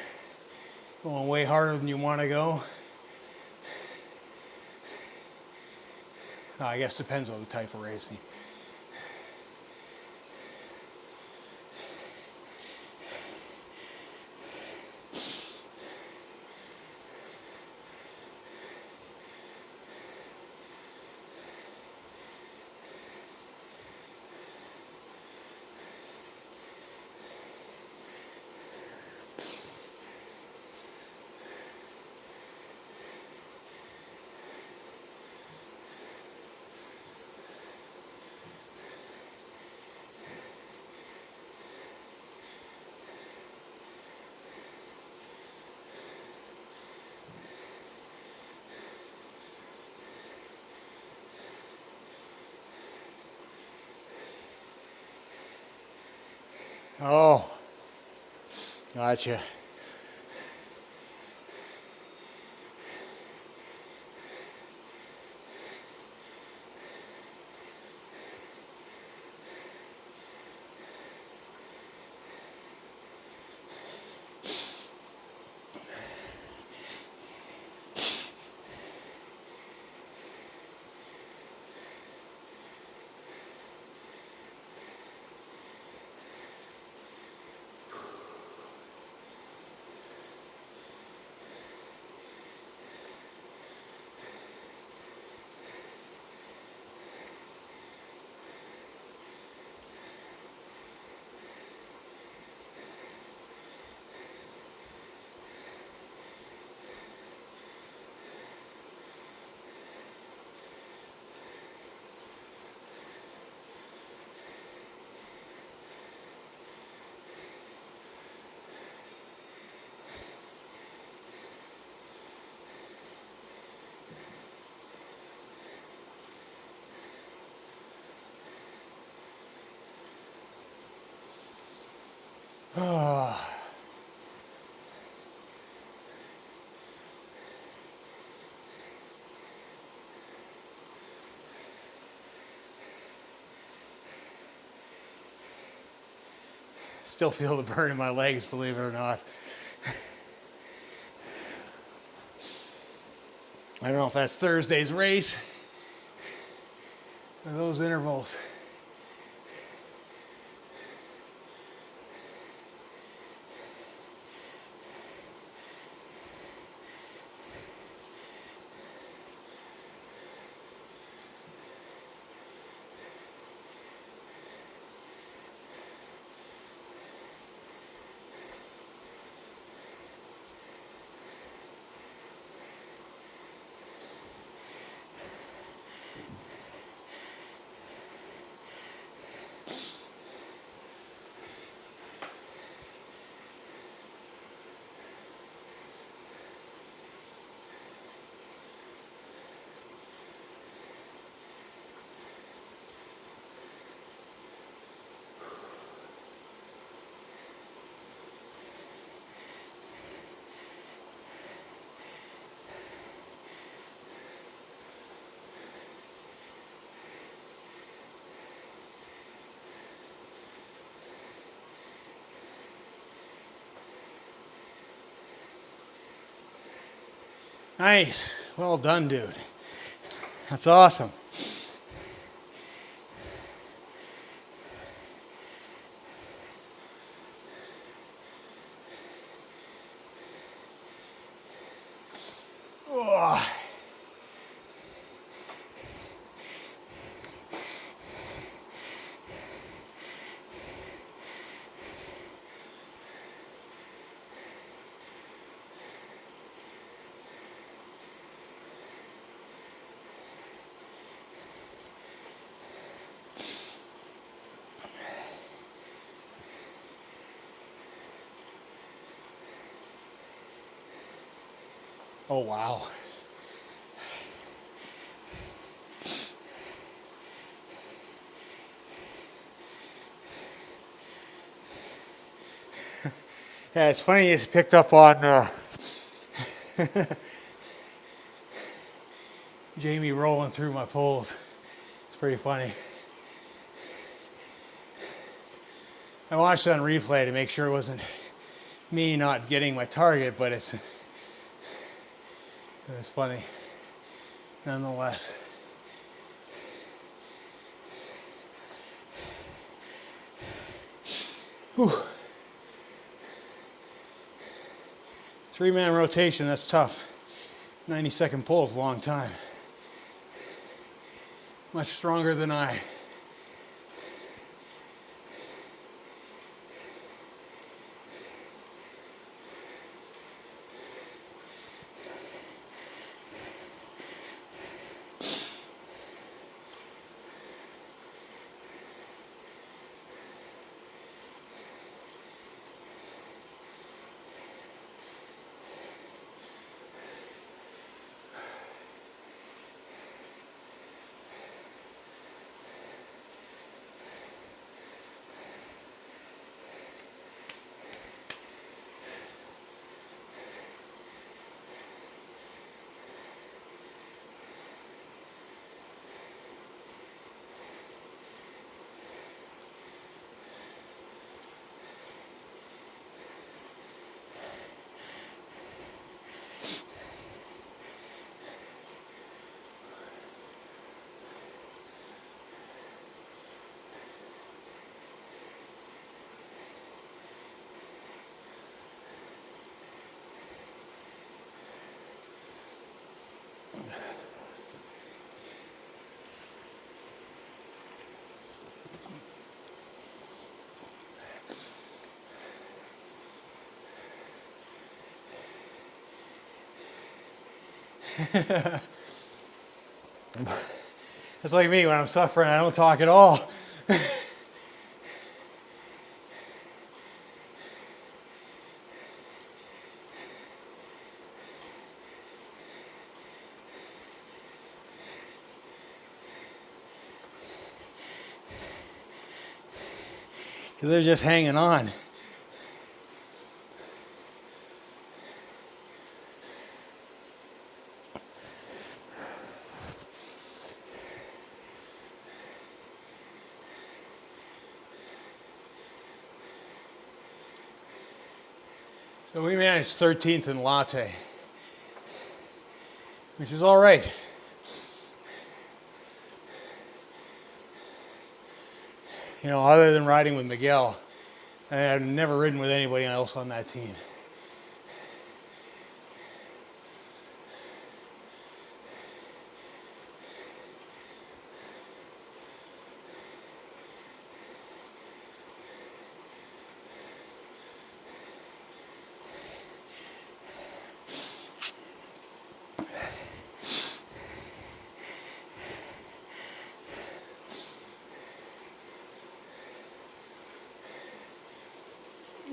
going way harder than you want to go. I guess depends on the type of racing. Oh, gotcha. Oh. Still feel the burn in my legs, believe it or not. I don't know if that's Thursday's race or those intervals. Nice. Well done, dude. That's awesome. Oh. Oh, wow. Yeah, it's funny you picked up on Jamie rolling through my poles. It's pretty funny. I watched it on replay to make sure it wasn't me not getting my target, but it was funny nonetheless. Whew. 3-man rotation, that's tough. 90-second pull is a long time. Much stronger than I. It's like me when I'm suffering, I don't talk at all. Because they're just hanging on. So we managed 13th in latte. which is all right. You know, other than riding with Miguel, I've never ridden with anybody else on that team.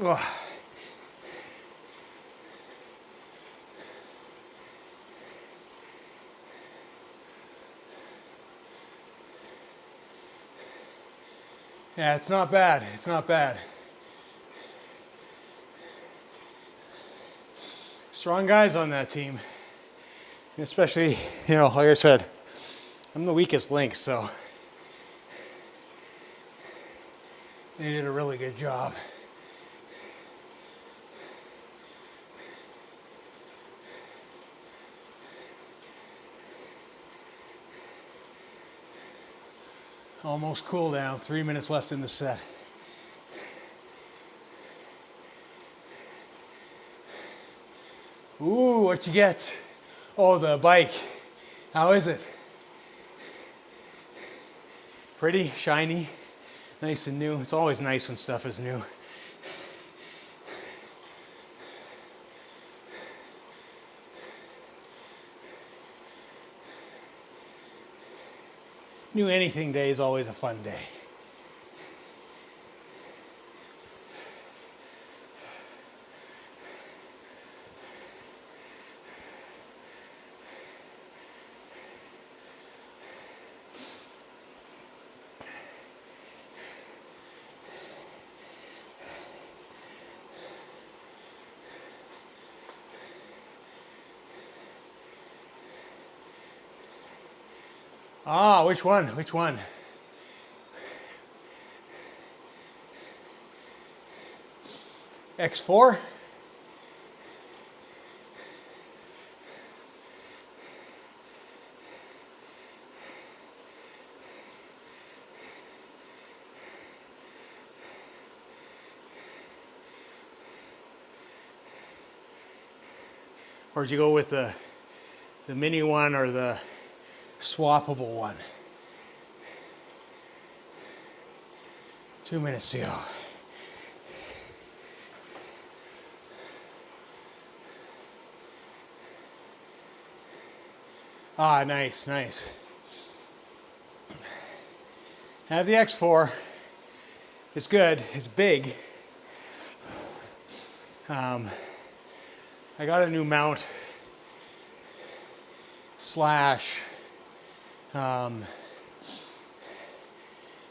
Ugh. Yeah, it's not bad. It's not bad. Strong guys on that team. Especially, you know, like I said, I'm the weakest link, so they did a really good job. Almost cool down. 3 minutes left in the set. Ooh, what you get? Oh, the bike. How is it? Pretty, shiny, nice and new. It's always nice when stuff is new. New anything day is always a fun day. Ah, which one? Which one? X4? Or did you go with the mini one or the swappable one? 2 minutes to go. Ah, nice, nice. Have the X4. It's good. It's big. I got a new mount slash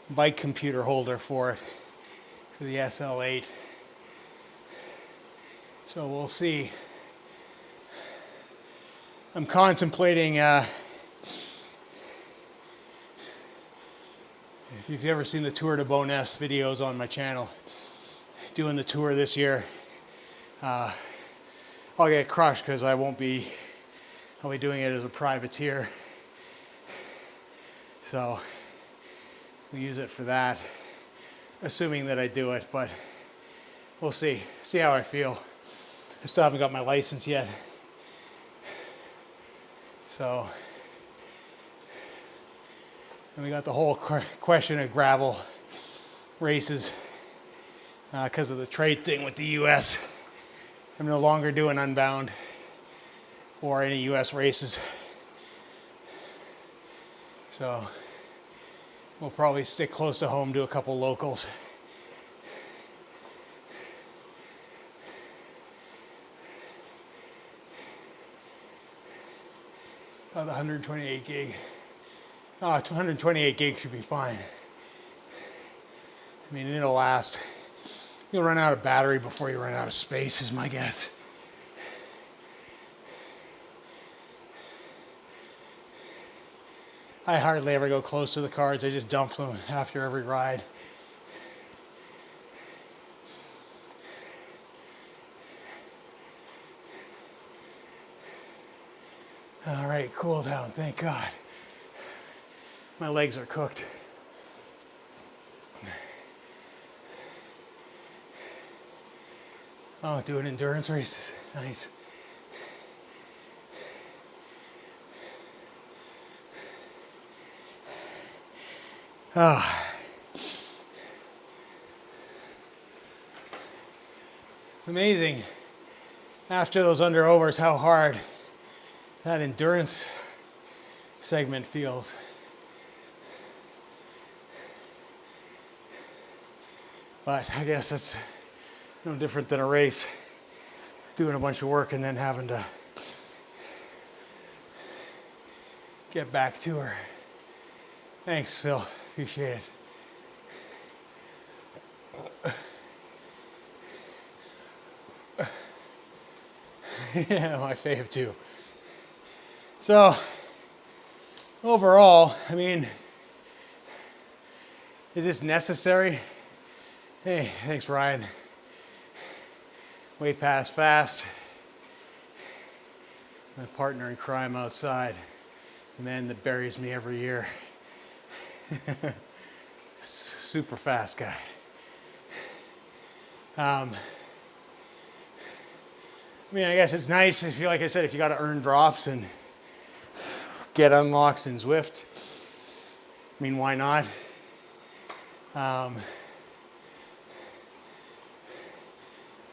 bike computer holder for it, for the SL8. So we'll see. I'm contemplating, if you've ever seen the Tour de Boness videos on my channel, doing the tour this year, I'll get crushed because I'll be doing it as a privateer. So we use it for that, assuming that I do it, but we'll see how I feel. I still haven't got my license yet. So, and we got the whole question of gravel races because of the trade thing with the US. I'm no longer doing Unbound or any US races. So we'll probably stick close to home, do a couple locals. About 128 gig. 128 gig should be fine. I mean, it'll last. You'll run out of battery before you run out of space, is my guess. I hardly ever go close to the cards. I just dump them after every ride. All right, cool down, thank God. My legs are cooked. Oh, doing endurance races, nice. Oh. It's amazing after those under-overs how hard that endurance segment feels. But I guess that's no different than a race, doing a bunch of work and then having to get back to her. Thanks, Phil. Appreciate it. Yeah, my fave too. So, overall, I mean, is this necessary? Hey, thanks, Ryan. Way past fast. My partner in crime outside, the man that buries me every year. Super fast guy. I mean, I guess it's nice if you, like I said, if you got to earn drops and get unlocks in Zwift. I mean, why not? I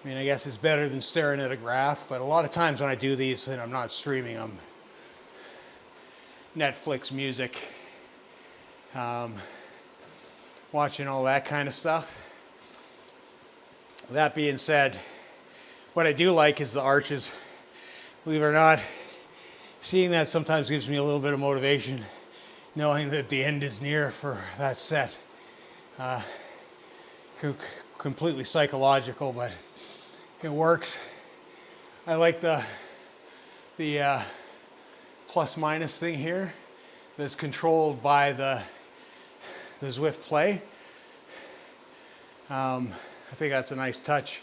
mean, I guess it's better than staring at a graph, but a lot of times when I do these and I'm not streaming, I'm Netflix music, watching all that kind of stuff. That being said, what I do like is the arches. Believe it or not, seeing that sometimes gives me a little bit of motivation, knowing that the end is near for that set. Completely psychological, but it works. I like the plus minus thing here that's controlled by the Zwift Play. I think that's a nice touch.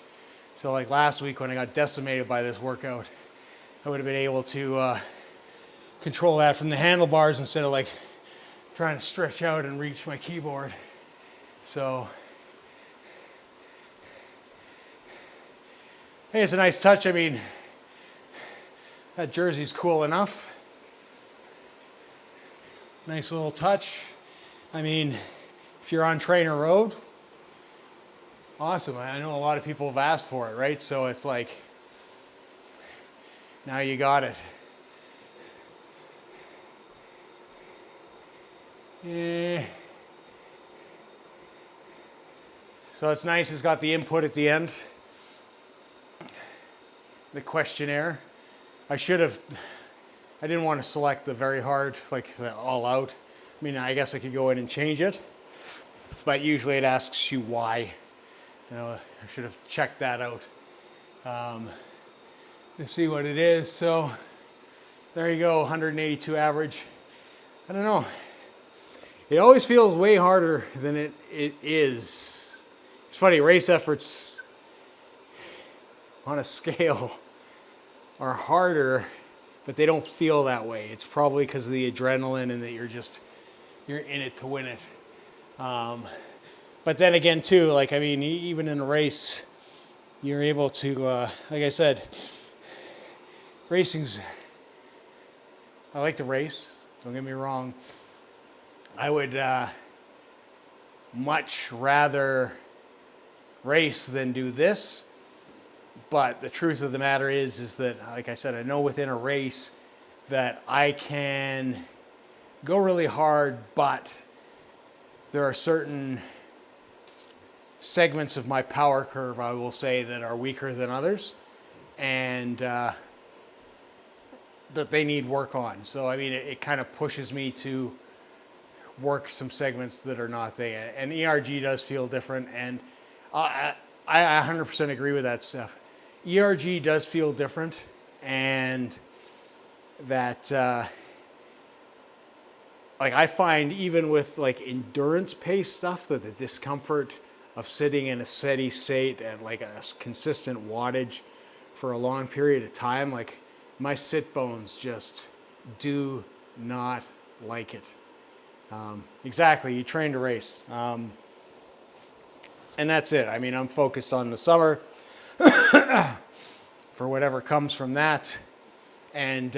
So like last week when I got decimated by this workout, I would have been able to control that from the handlebars instead of like trying to stretch out and reach my keyboard. So, hey, it's a nice touch. I mean, that jersey's cool enough. Nice little touch. I mean, if you're on TrainerRoad, awesome. I know a lot of people have asked for it, right? So it's like, now you got it. So it's nice, it's got the input at the end. The questionnaire. I didn't want to select the very hard, like the all out. I mean, I guess I could go in and change it, but usually it asks you why. You know, I should have checked that out to see what it is. So there you go, 182 average. I don't know. It always feels way harder than it is. It's funny, race efforts on a scale are harder, but they don't feel that way. It's probably because of the adrenaline and that you're in it to win it. But then again too, like, I mean, even in a race, you're able to, like I said, I like to race, don't get me wrong. I would much rather race than do this. But the truth of the matter is that, like I said, I know within a race that I can go really hard, but there are certain segments of my power curve, I will say, that are weaker than others, and that they need work on. So, I mean, it kind of pushes me to work some segments that are not there. And ERG does feel different, and I 100% agree with that stuff. ERG does feel different, and that like I find even with like endurance pace stuff that the discomfort of sitting in a steady state at like a consistent wattage for a long period of time, like my sit bones just do not like it. Exactly, you train to race. And that's it. I mean, I'm focused on the summer for whatever comes from that. And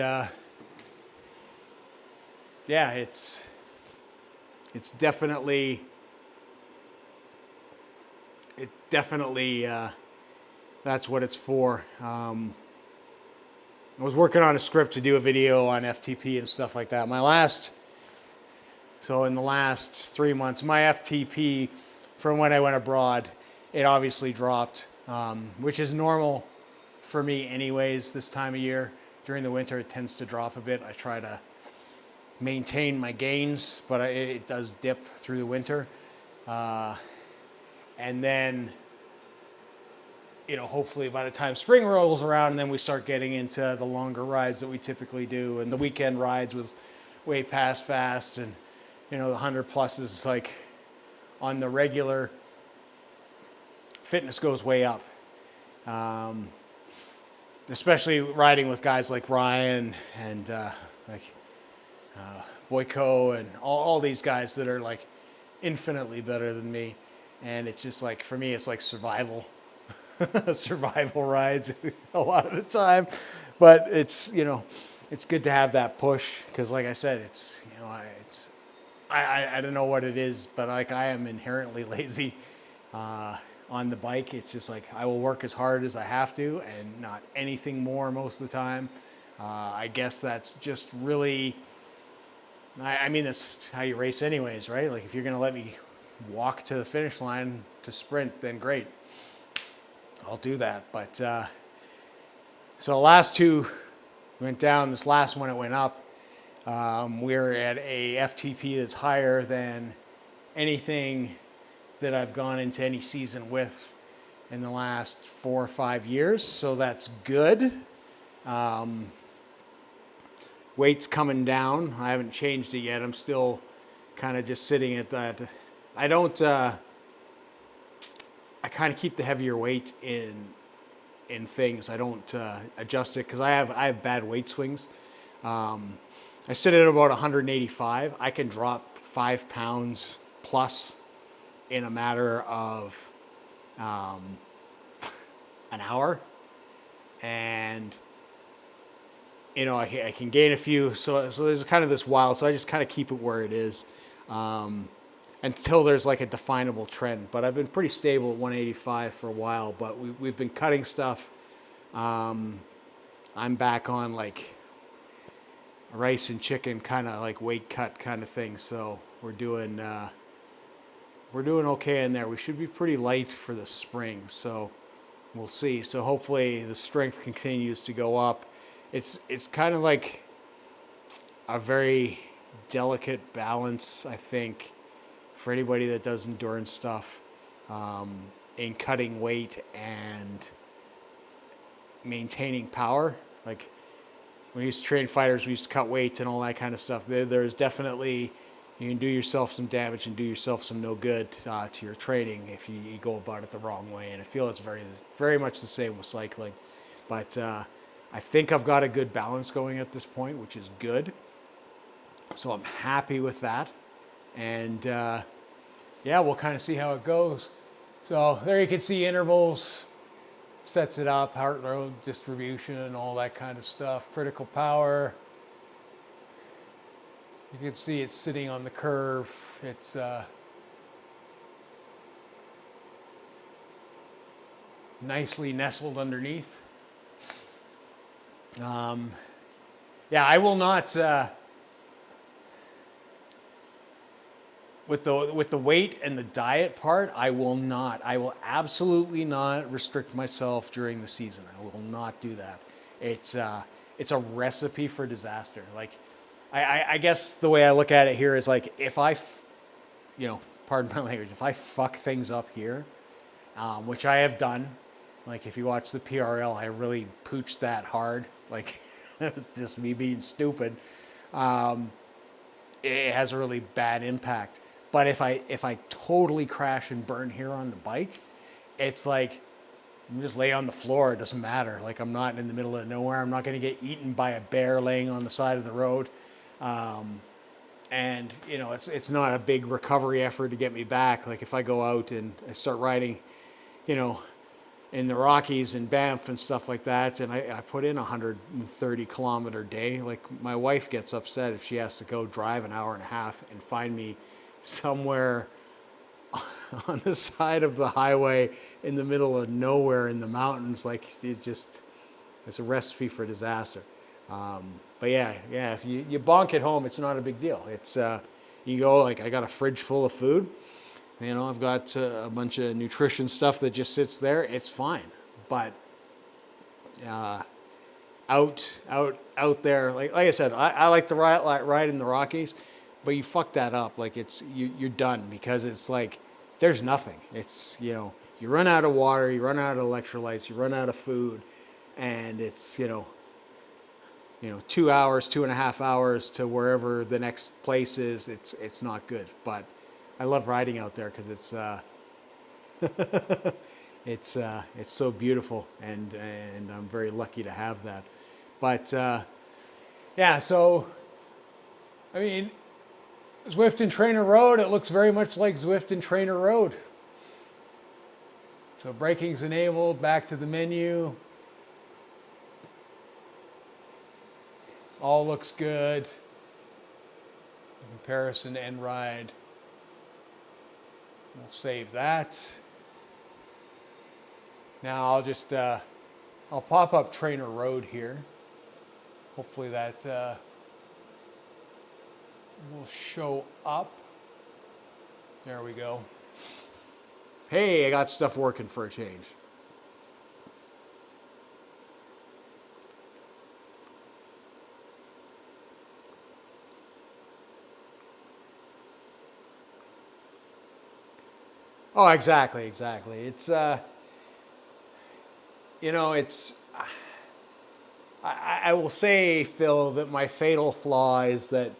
yeah, it's definitely, that's what it's for. I was working on a script to do a video on FTP and stuff like that. So in the last 3 months, my FTP from when I went abroad, it obviously dropped, which is normal for me anyways this time of year. During the winter, it tends to drop a bit. I try to maintain my gains, but it does dip through the winter. And then, hopefully by the time spring rolls around, and then we start getting into the longer rides that we typically do, and the weekend rides with way past fast, and the 100 plus is like on the regular, fitness goes way up. Especially riding with guys like Ryan and Boyko and all these guys that are like infinitely better than me. And it's just like, for me, it's like survival rides a lot of the time. But it's, it's good to have that push, because like I said, I don't know what it is, but like I am inherently lazy on the bike. It's just like I will work as hard as I have to and not anything more most of the time. I guess that's just really, I mean, that's how you race anyways, right? Like if you're going to let me walk to the finish line to sprint, then great. I'll do that. But so the last two went down. This last one, it went up. We're at a FTP that's higher than anything that I've gone into any season with in the last 4 or 5 years. So that's good. Weight's coming down. I haven't changed it yet. I'm still kind of just sitting at that. I kind of keep the heavier weight in things. I don't adjust it because I have bad weight swings. I sit at about 185. I can drop 5 pounds plus in a matter of an hour, and I can gain a few. So there's kind of this wild. So I just kind of keep it where it is until there's like a definable trend. But I've been pretty stable at 185 for a while. But we've been cutting stuff. I'm back on like rice and chicken kind of like weight cut kind of thing. So we're doing okay in there. We should be pretty light for the spring. So we'll see. So hopefully the strength continues to go up. It's kind of like a very delicate balance, I think, for anybody that does endurance stuff, in cutting weight and maintaining power. Like when we used to train fighters, we used to cut weights and all that kind of stuff. There's definitely, you can do yourself some damage and do yourself some no good to your training if you go about it the wrong way. And I feel it's very, very much the same with cycling. But I think I've got a good balance going at this point, which is good. So I'm happy with that. And yeah, we'll kind of see how it goes. So there you can see intervals, sets it up, heart rate distribution, all that kind of stuff, critical power. You can see it's sitting on the curve. It's nicely nestled underneath. Yeah, I will not, with the weight and the diet part, I will absolutely not restrict myself during the season. I will not do that. It's a recipe for disaster. Like, I guess the way I look at it here is like, if I, pardon my language, if I fuck things up here, which I have done, like if you watch the PRL, I really pooched that hard. Like it was just me being stupid. It has a really bad impact. But if I totally crash and burn here on the bike, it's like I'm just lay on the floor. It doesn't matter. Like, I'm not in the middle of nowhere. I'm not going to get eaten by a bear laying on the side of the road. And you know, it's not a big recovery effort to get me back. Like if I go out and I start riding, you know, in the Rockies and Banff and stuff like that, and I put in a 130-kilometer day. Like my wife gets upset if she has to go drive an hour and a half and find me somewhere on the side of the highway in the middle of nowhere in the mountains. Like it's a recipe for disaster. But yeah, if you bonk at home, it's not a big deal. It's you go, like, I got a fridge full of food. You know, I've got a bunch of nutrition stuff that just sits there. It's fine. But out there, like I said, I like to ride in the Rockies, but you fuck that up. Like you're done, because it's like there's nothing. It's, you know, you run out of water, you run out of electrolytes, you run out of food, and it's, you know, 2 hours, 2.5 hours to wherever the next place is. It's not good. But I love riding out there because it's so beautiful, and I'm very lucky to have that. But yeah, so I mean, Zwift and TrainerRoad, it looks very much like Zwift and TrainerRoad. So braking's enabled. Back to the menu. All looks good. Comparison to end ride. We'll save that. Now I'll just I'll pop up TrainerRoad here. Hopefully that will show up. There we go. Hey, I got stuff working for a change. Oh, exactly. It's, you know, it's, I will say, Phil, that my fatal flaw is that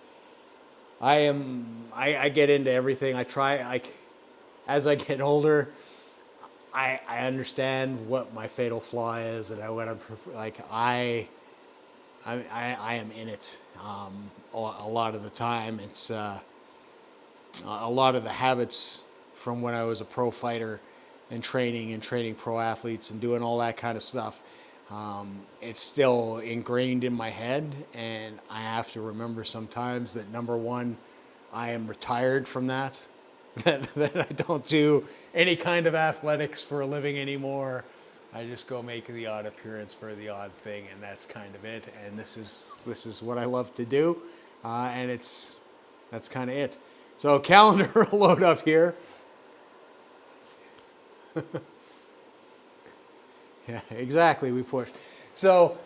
I get into everything. As I get older, I understand what my fatal flaw is, and I am in it. A lot of the time, it's a lot of the habits from when I was a pro fighter and training pro athletes and doing all that kind of stuff. It's still ingrained in my head, and I have to remember sometimes that, number one, I am retired from that, that I don't do any kind of athletics for a living anymore. I just go make the odd appearance for the odd thing, and that's kind of it. And this is what I love to do, and that's kind of it. So calendar will load up here. Yeah, exactly. We pushed. So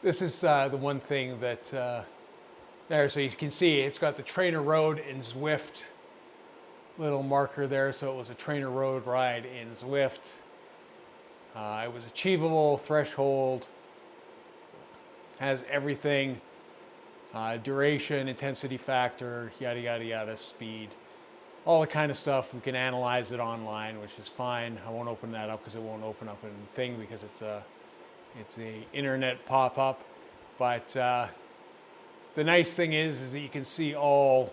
this is the one thing that there. So you can see it's got the TrainerRoad and Zwift little marker there. So it was a TrainerRoad ride in Zwift. It was achievable, threshold, has everything, duration, intensity factor, yada yada yada, speed. All the kind of stuff. We can analyze it online, which is fine. I won't open that up because it won't open up a thing, because it's a internet pop-up. But the nice thing is that you can see all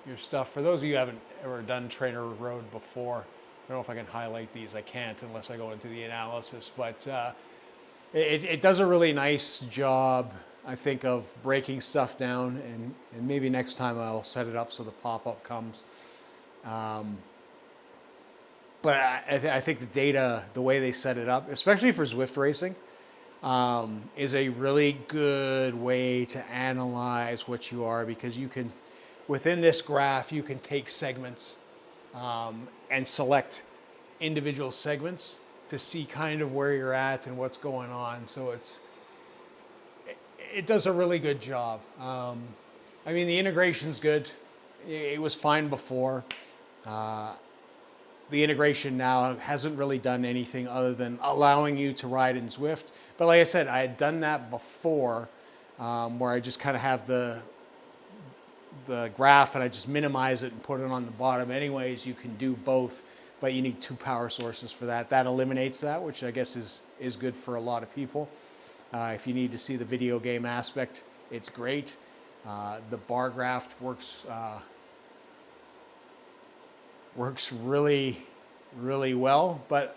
your stuff. For those of you who haven't ever done TrainerRoad before, I don't know if I can highlight these. I can't unless I go into the analysis. But it does a really nice job, I think, of breaking stuff down. And maybe next time I'll set it up so the pop-up comes. But I think the data, the way they set it up, especially for Zwift racing, is a really good way to analyze what you are, because you can, within this graph, you can take segments and select individual segments to see kind of where you're at and what's going on. So it does a really good job. I mean, the integration's good. It was fine before. The integration now hasn't really done anything other than allowing you to ride in Zwift. But like I said, I had done that before, where I just kind of have the graph and I just minimize it and put it on the bottom. Anyways, you can do both but you need 2 power sources for that. That eliminates that, which I guess is good for a lot of people. If you need to see the video game aspect, it's great. The bar graft works really, really well. But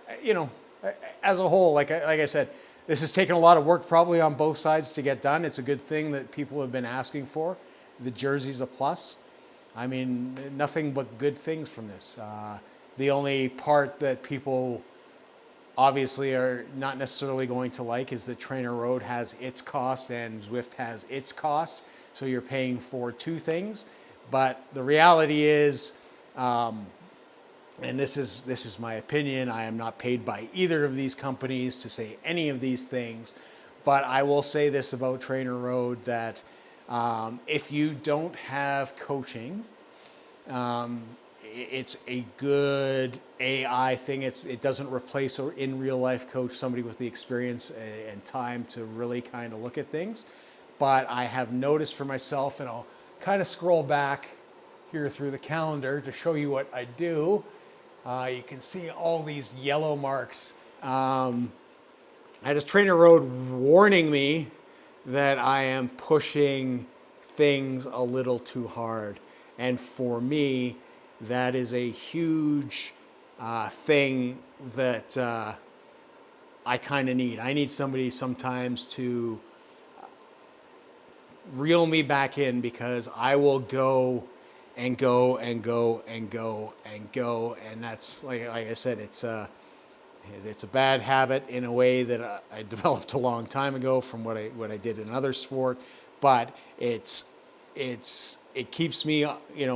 as a whole, like I said, this has taken a lot of work probably on both sides to get done. It's a good thing that people have been asking for. The jersey's a plus. I mean, nothing but good things from this. The only part that people obviously are not necessarily going to like is that TrainerRoad has its cost and Zwift has its cost. So you're paying for 2 things. But the reality is, and this is my opinion, I am not paid by either of these companies to say any of these things, but I will say this about TrainerRoad, that if you don't have coaching, it's a good AI thing. It doesn't replace or in real life coach, somebody with the experience and time to really kind of look at things. But I have noticed for myself, and I'll kind of scroll back here through the calendar to show you what I do. You can see all these yellow marks. I just TrainerRoad warning me that I am pushing things a little too hard. And for me, that is a huge thing that I kind of need. I need somebody sometimes to reel me back in, because I will go and go and go and go and go, and that's like I said, it's a bad habit in a way that I developed a long time ago from what I did in another sport, but it keeps me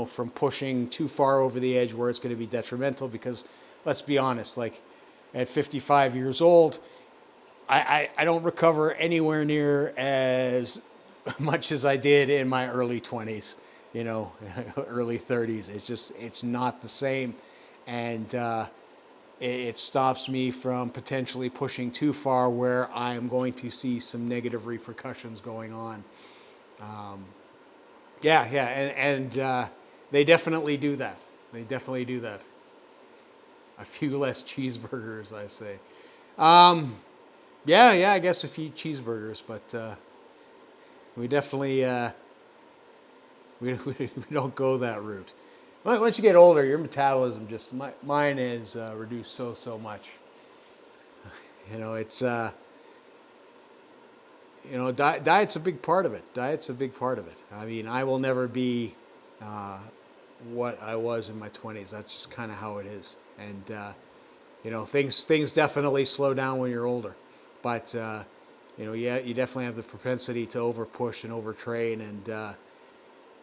from pushing too far over the edge where it's going to be detrimental. Because let's be honest, like at 55 years old, I don't recover anywhere near as much as I did in my early 20s, early 30s. It's not the same. And it stops me from potentially pushing too far where I'm going to see some negative repercussions going on. And they definitely do that. They definitely do that. A few less cheeseburgers, I say. I guess a few cheeseburgers, but we definitely we don't go that route. Once you get older, your metabolism mine is reduced so much. It's diet's a big part of it. Diet's a big part of it. I mean, I will never be what I was in my 20s. That's just kind of how it is. And things definitely slow down when you're older. But you definitely have the propensity to over push and overtrain. And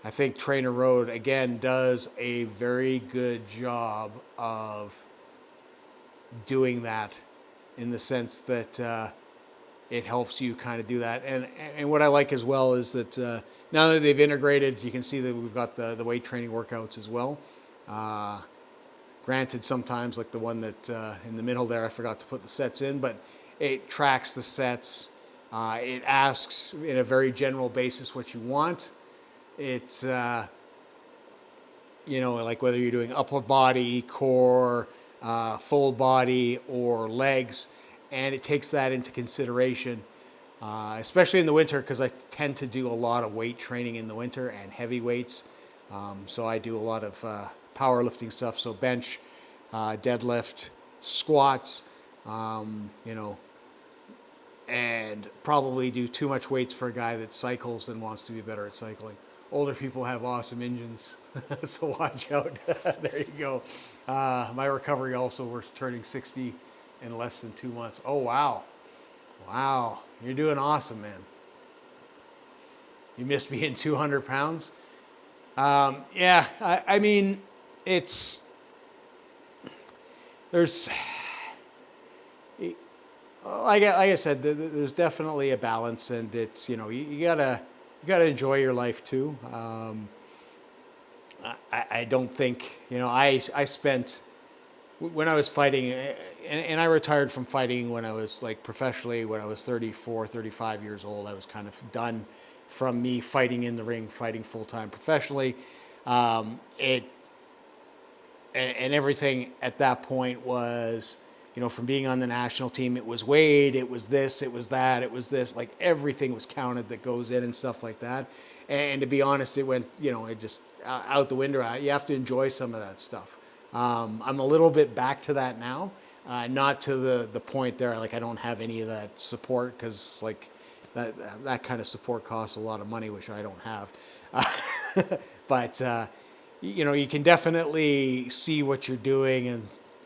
I think TrainerRoad again does a very good job of doing that, in the sense that it helps you kind of do that. And what I like as well is that now that they've integrated, you can see that we've got the weight training workouts as well. Granted, sometimes like the one that in the middle there, I forgot to put the sets in, but it tracks the sets. It asks in a very general basis what you want. It's, like whether you're doing upper body, core, full body, or legs. And it takes that into consideration, especially in the winter, because I tend to do a lot of weight training in the winter and heavy weights. So I do a lot of powerlifting stuff. So bench, deadlift, squats, and probably do too much weights for a guy that cycles and wants to be better at cycling. Older people have awesome engines, so watch out. There you go. My recovery also, we're turning 60 in less than 2 months. Oh, wow. Wow. You're doing awesome, man. You missed being 200 pounds? I mean, there's, like I said, there's definitely a balance, and it's, you gotta enjoy your life too. I don't think, I spent, when I was fighting, and I retired from fighting when I was like professionally, when I was 34, 35 years old. I was kind of done from me fighting in the ring, fighting full-time professionally. and everything at that point was, from being on the national team, it was weight, it was this, it was that, it was this, like everything was counted that goes in and stuff like that. And to be honest, it went, it just out the window. You have to enjoy some of that stuff. I'm a little bit back to that now, not to the point there, like I don't have any of that support, because like that kind of support costs a lot of money, which I don't have. But you can definitely see what you're doing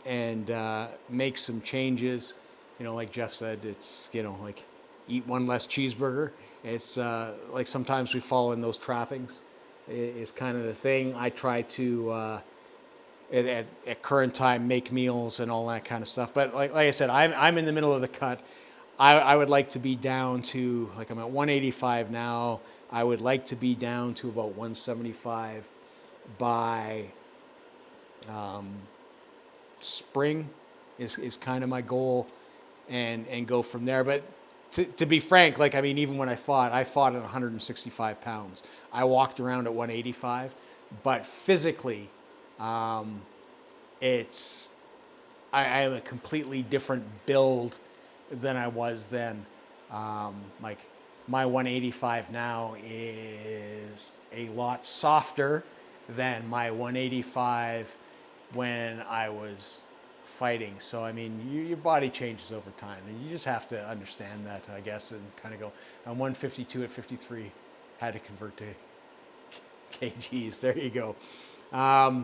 and make some changes. Like Jeff said, it's like eat one less cheeseburger. It's like sometimes we fall in those trappings. Is kind of the thing. I try to at current time make meals and all that kind of stuff. But like I said, I'm in the middle of the cut. I would like to be down to, like, I'm at 185 now. I would like to be down to about 175 by spring is kind of my goal, and go from there. But to be frank, like, I mean, even when I fought at 165 pounds. I walked around at 185, but physically, I am a completely different build than I was then. Like, my 185 now is a lot softer than my 185 when I was fighting. So, I mean, your body changes over time, and you just have to understand that, I guess, and kind of go, I'm 152 at 53, had to convert to kgs. There you go. I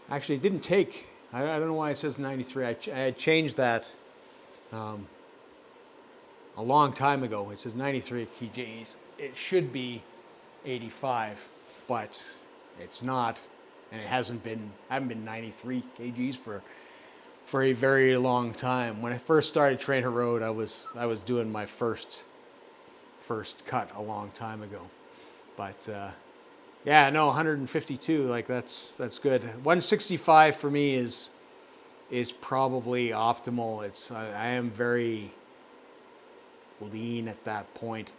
actually, it didn't take, I don't know why it says 93. I had changed that a long time ago. It says 93 kgs. It should be 85, but it's not, and I haven't been 93 kgs for a very long time. When I first started TrainerRoad, I was doing my first cut a long time ago. But 152, like that's good. 165 for me is probably optimal. I am very lean at that point.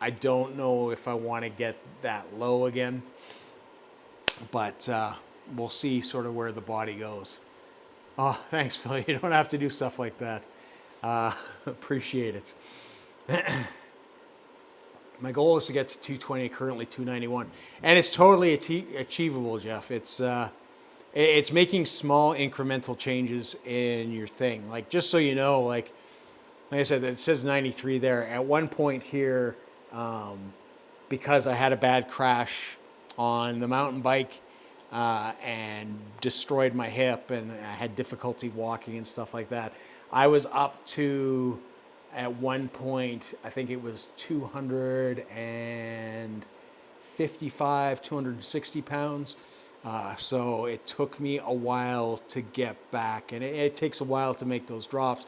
I don't know if I want to get that low again, but we'll see sort of where the body goes. Oh, thanks, Phil. You don't have to do stuff like that. Appreciate it. My goal is to get to 220, currently 291. And it's totally achievable, Jeff. It's making small incremental changes in your thing. Like, just so you know, like I said, it says 93 there. At one point here, because I had a bad crash on the mountain bike and destroyed my hip, and I had difficulty walking and stuff like that, I was up to, at one point, I think it was 255, 260 pounds. So it took me a while to get back, and it takes a while to make those drops.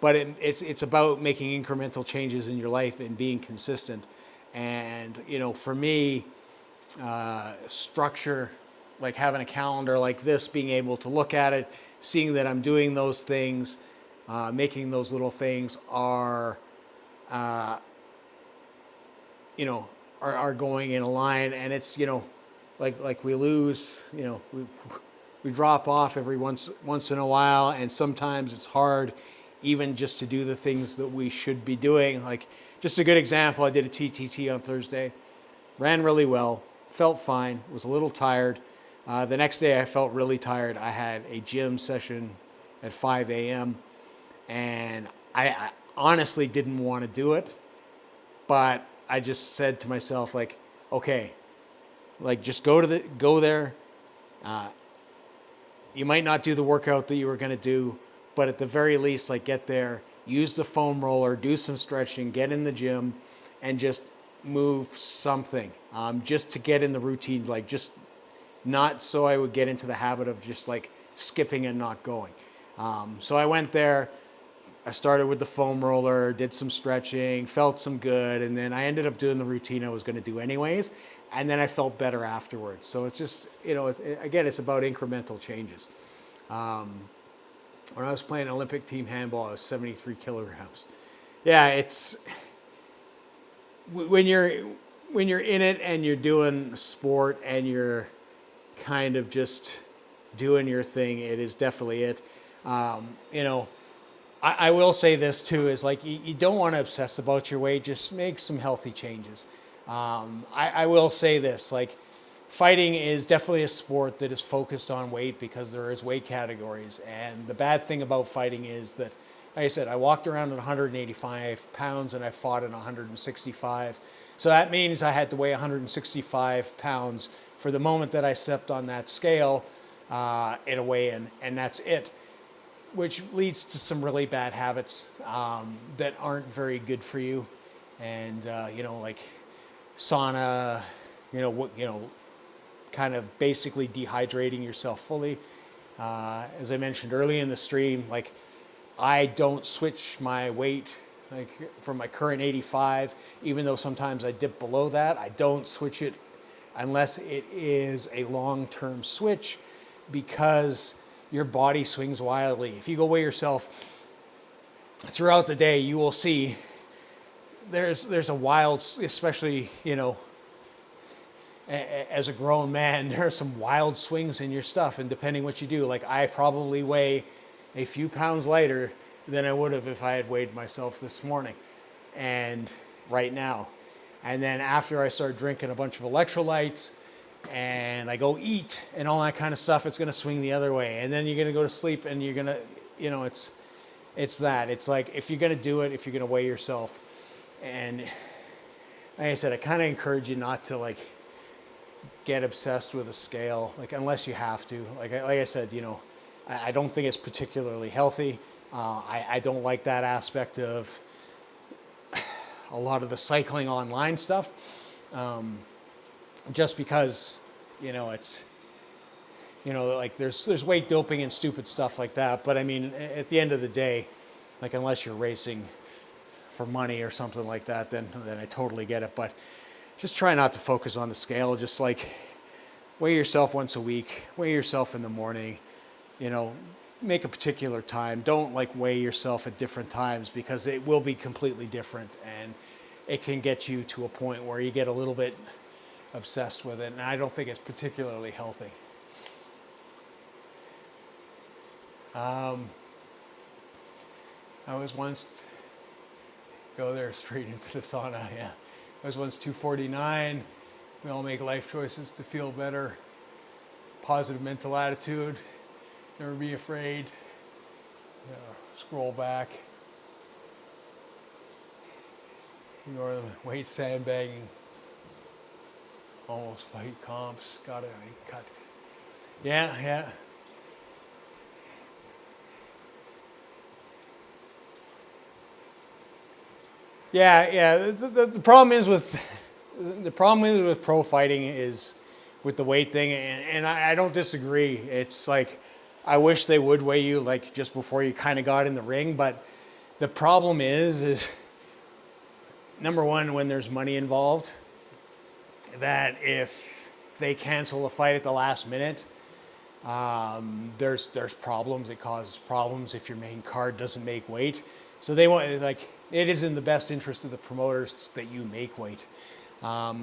But it's about making incremental changes in your life and being consistent. And, for me, structure, like having a calendar like this, being able to look at it, seeing that I'm doing those things, making those little things are going in a line. And it's, like we lose, we drop off every once in a while, and sometimes it's hard even just to do the things that we should be doing. Like, just a good example, I did a TTT on Thursday, ran really well, felt fine, was a little tired. The next day I felt really tired. I had a gym session at 5 a.m. and I honestly didn't want to do it, but I just said to myself, like, okay, like, just go there. You might not do the workout that you were going to do, but at the very least, like, get there, use the foam roller, do some stretching, get in the gym, and just move something, just to get in the routine, like, just not so I would get into the habit of just like skipping and not going. So I went there, I started with the foam roller, did some stretching, felt some good, and then I ended up doing the routine I was going to do anyways, and then I felt better afterwards. So it's just, it's about incremental changes. When I was playing Olympic team handball, I was 73 kilograms. Yeah, it's when you're when you're in it and you're doing sport and you're kind of just doing your thing, it is definitely it. You know, I will say this too, is like you don't want to obsess about your weight, just make some healthy changes. I will say this, like fighting is definitely a sport that is focused on weight because there is weight categories. And the bad thing about fighting is that, like I said, I walked around at 185 pounds and I fought at 165. So that means I had to weigh 165 pounds for the moment that I stepped on that scale in a weigh-in, and that's it. Which leads to some really bad habits that aren't very good for you. And, you know, like sauna, kind of basically dehydrating yourself fully. As I mentioned early in the stream, like I don't switch my weight like from my current 85, even though sometimes I dip below that. I don't switch it unless it is a long-term switch, because your body swings wildly. If you go weigh yourself throughout the day, you will see there's a wild, especially, you know, as a grown man, there are some wild swings in your stuff, and depending what you do, like I probably weigh a few pounds lighter than I would have if I had weighed myself this morning and right now. And then after I start drinking a bunch of electrolytes and I go eat and all that kind of stuff, it's going to swing the other way. And then you're going to go to sleep and you're going to, you know, it's that. It's like, if you're going to do it, if you're going to weigh yourself, and like I said, I kind of encourage you not to like get obsessed with a scale, like unless you have to. Like I said, you know, I don't think it's particularly healthy. I don't like that aspect of a lot of the cycling online stuff, just because, you know, it's, you know, like there's weight doping and stupid stuff like that. But I mean, at the end of the day, like unless you're racing for money or something like that, then I totally get it. But just try not to focus on the scale. Just like weigh yourself once a week, weigh yourself in the morning, you know, make a particular time. Don't like weigh yourself at different times, because it will be completely different, and it can get you to a point where you get a little bit obsessed with it. And I don't think it's particularly healthy. I was once, go there straight into the sauna, yeah. I was once 249. We all make life choices to feel better. Positive mental attitude. Never be afraid. Scroll back. Ignore the weight sandbagging. Almost fight comps. Gotta cut. Yeah. Yeah. The problem is with pro fighting is with the weight thing, and I don't disagree. It's like, I wish they would weigh you like just before you kind of got in the ring, but the problem is number one, when there's money involved, that if they cancel a fight at the last minute, there's problems. It causes problems if your main card doesn't make weight. So they want, like, it is in the best interest of the promoters that you make weight.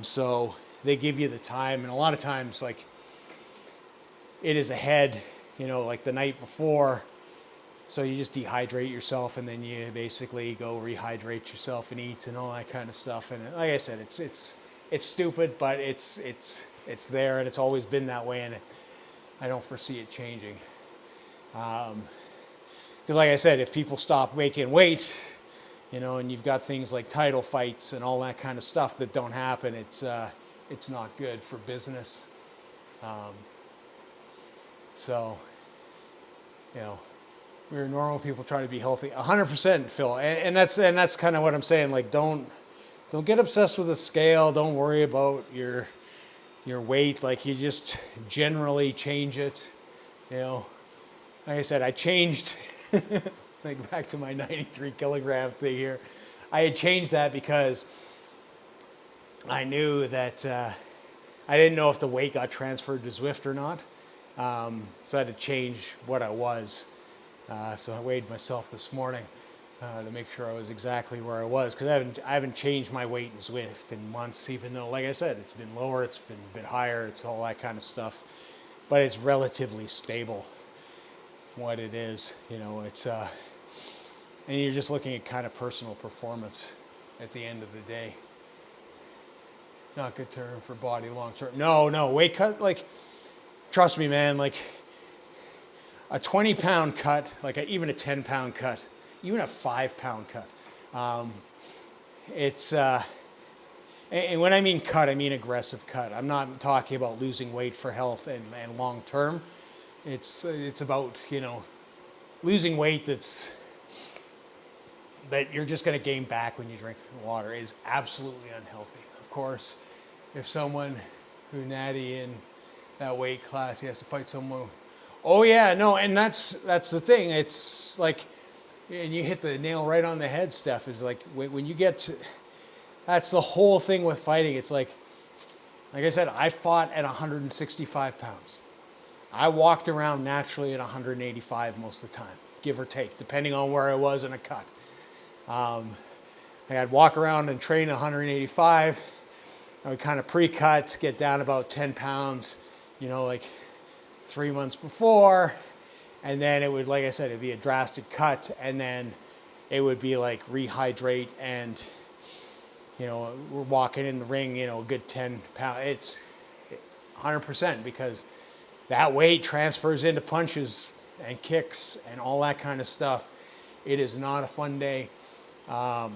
So they give you the time, and a lot of times, like, it is ahead, you know, like the night before. So you just dehydrate yourself, and then you basically go rehydrate yourself and eat and all that kind of stuff. And like I said, it's stupid, but it's there, and it's always been that way, and I don't foresee it changing. Because like I said, if people stop making weight, you know, and you've got things like title fights and all that kind of stuff that don't happen, it's not good for business. So, you know, we're normal people trying to be healthy. 100%, Phil, and that's kind of what I'm saying. Like, don't get obsessed with the scale. Don't worry about your weight. Like, you just generally change it. You know, like I said, I changed like back to my 93 kilogram thing here. I had changed that because I knew that I didn't know if the weight got transferred to Zwift or not. So I had to change what I was. So I weighed myself this morning. to make sure I was exactly where I was, because I haven't changed my weight in Zwift in months, even though, like I said, it's been lower, it's been a bit higher, it's all that kind of stuff, but it's relatively stable what it is. It's and you're just looking at kind of personal performance at the end of the day. Not good term for body long term. No, weight cut, like, trust me, man, like a 20-pound cut, like even a 10-pound cut, even a 5-pound cut. And when I mean cut, I mean aggressive cut. I'm not talking about losing weight for health and long term. It's about, losing weight that you're just going to gain back when you drink water is absolutely unhealthy. Of course, if someone who natty in that weight class, he has to fight someone. Oh yeah, no, and that's the thing. It's like, and you hit the nail right on the head, Steph, is like when you get to, that's the whole thing with fighting. It's like I said, I fought at 165 pounds. I walked around naturally at 185 most of the time, give or take, depending on where I was in a cut. I'd walk around and train 185. I would kind of pre-cut, get down about 10 pounds, like 3 months before. And then it would, like I said, it'd be a drastic cut. And then it would be like rehydrate and, we're walking in the ring, a good 10 pounds. It's 100% because that weight transfers into punches and kicks and all that kind of stuff. It is not a fun day. I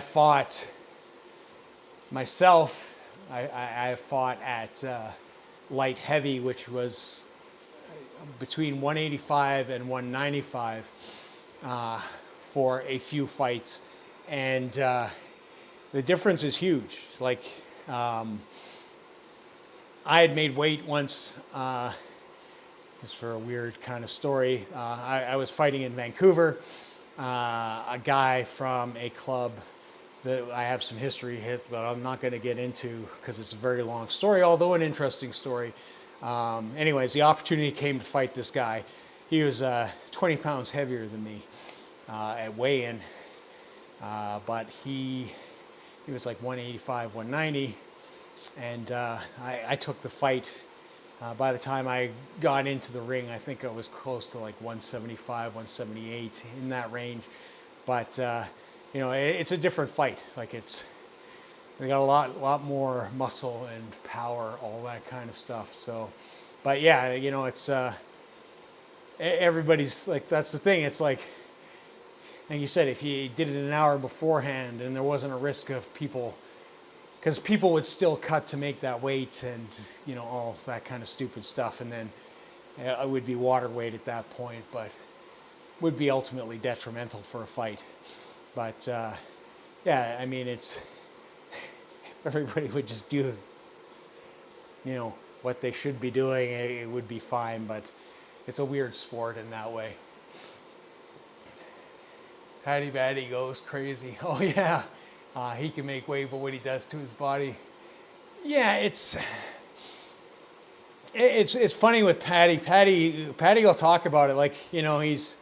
fought myself. I fought at light heavy, which was between 185 and 195 for a few fights, and the difference is huge. Like, I had made weight once. Just for a weird kind of story, I was fighting in Vancouver. A guy from a club that I have some history with, but I'm not going to get into because it's a very long story, although an interesting story. Anyways, the opportunity came to fight this guy. He was 20 pounds heavier than me at weigh-in, but he was like 185, 190, and I took the fight. By the time I got into the ring, I think I was close to like 175, 178, in that range. But it's a different fight. Like, we got a lot more muscle and power, all that kind of stuff. So, but yeah, it's everybody's like, that's the thing. It's like you said, if you did it an hour beforehand and there wasn't a risk of people. Because people would still cut to make that weight and, all that kind of stupid stuff. And then it would be water weight at that point, but would be ultimately detrimental for a fight. But, yeah, I mean, everybody would just do, what they should be doing. It would be fine, but it's a weird sport in that way. Patty Batty goes crazy. Oh, yeah. He can make weight, but what he does to his body, yeah, it's funny with Patty. Patty will talk about it like, he's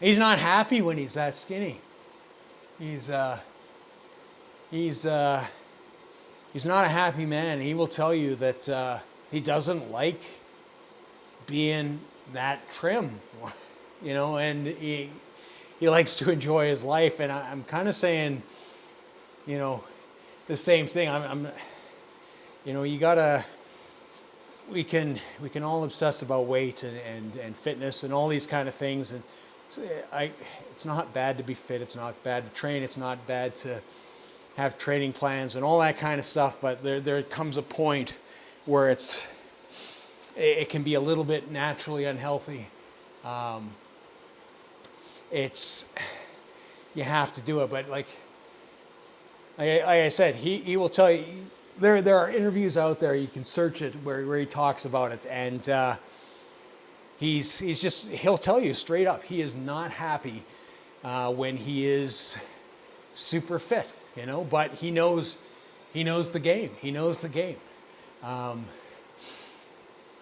not happy when he's that skinny. He's not a happy man. He will tell you that he doesn't like being that trim, and he likes to enjoy his life. And I'm kind of saying, the same thing. We can all obsess about weight and fitness and all these kind of things. And it's not bad to be fit. It's not bad to train. It's not bad to have training plans and all that kind of stuff. But there comes a point where it can be a little bit naturally unhealthy. You have to do it, but like I said, he will tell you. There are interviews out there, you can search it, where he talks about it, and he'll tell you straight up, he is not happy when he is super fit, but he knows the game. He knows the game.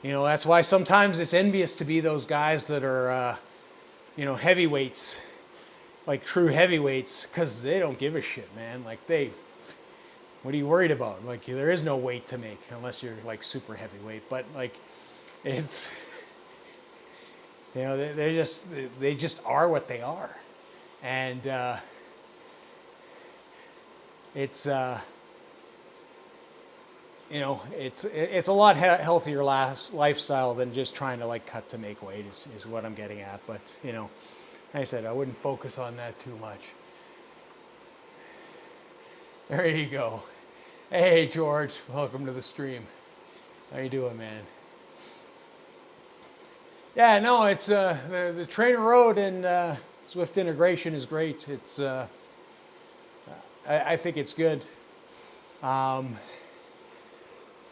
That's why sometimes it's envious to be those guys that are heavyweights, like true heavyweights, because they don't give a shit, man. Like what are you worried about? Like there is no weight to make unless you're like super heavyweight, but like it's, they just are what they are. And it's it's a lot healthier lifestyle than just trying to like cut to make weight is what I'm getting at. But like I said, I wouldn't focus on that too much. There you go. Hey George, welcome to the stream. How you doing, man? Yeah, no, it's the TrainerRoad and Zwift integration is great. It's I think it's good. Like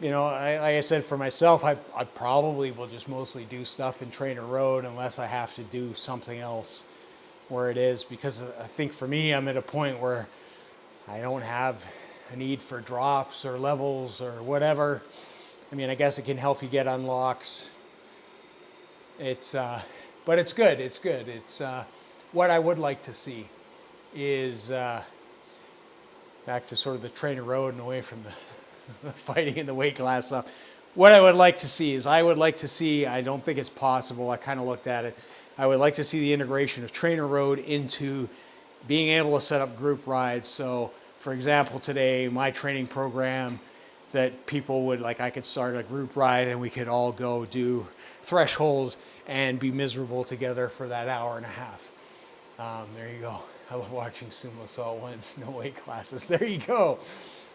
I said, for myself, I probably will just mostly do stuff in TrainerRoad unless I have to do something else where it is, because I think for me, I'm at a point where I don't have a need for drops or levels or whatever. I mean, I guess it can help you get unlocks. It's, but it's good. It's good. It's what I would like to see is back to sort of the TrainerRoad and away from the fighting in the weight class stuff. What I would like to see is I don't think it's possible. I kind of looked at it. I would like to see the integration of TrainerRoad into being able to set up group rides. So, for example, today, my training program that people would, like, I could start a group ride and we could all go do thresholds and be miserable together for that hour and a half. There you go. I love watching sumo assault wins, no weight classes. There you go.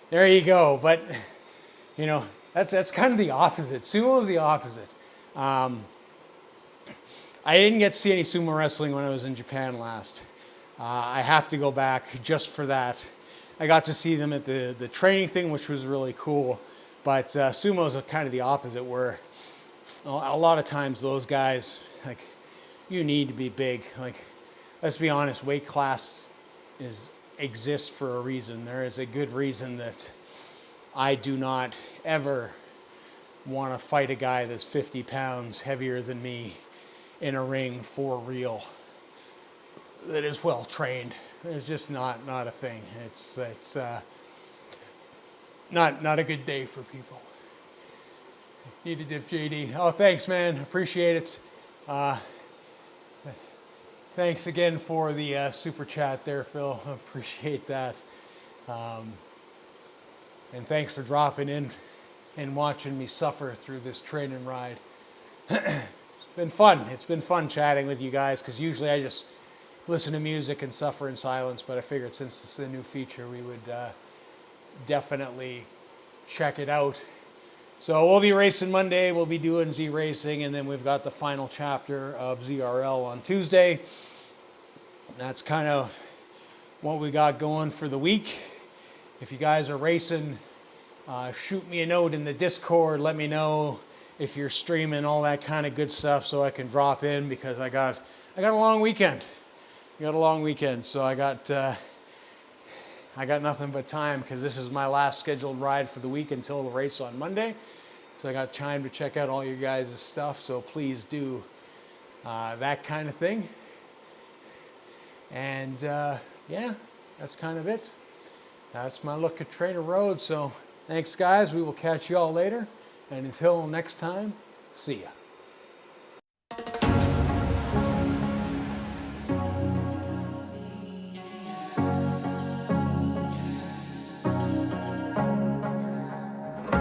There you go. But, that's kind of the opposite. Sumo is the opposite. I didn't get to see any sumo wrestling when I was in Japan last. I have to go back just for that. I got to see them at the training thing, which was really cool. But sumo is kind of the opposite, where a lot of times those guys, like, you need to be big. Like, let's be honest, weight class exists for a reason. There is a good reason that I do not ever want to fight a guy that's 50 pounds heavier than me in a ring for real, that is well trained. It's just not a thing. It's not a good day for people. Need a dip, JD. Oh, thanks, man. Appreciate it. Thanks again for the super chat there, Phil. Appreciate that. And thanks for dropping in and watching me suffer through this training ride. It's been fun. It's been fun chatting with you guys, because usually I just listen to music and suffer in silence, but I figured since this is a new feature, we would definitely check it out. So we'll be racing Monday, we'll be doing Z Racing, and then we've got the final chapter of ZRL on Tuesday. That's kind of what we got going for the week. If you guys are racing, shoot me a note in the Discord, let me know if you're streaming, all that kind of good stuff, so I can drop in, because I got a long weekend. So I got nothing but time, because this is my last scheduled ride for the week until the race on Monday. So I got time to check out all your guys' stuff, so please do that kind of thing. And yeah, that's kind of it. That's my look at TrainerRoad. So thanks, guys. We will catch you all later. And until next time, see ya.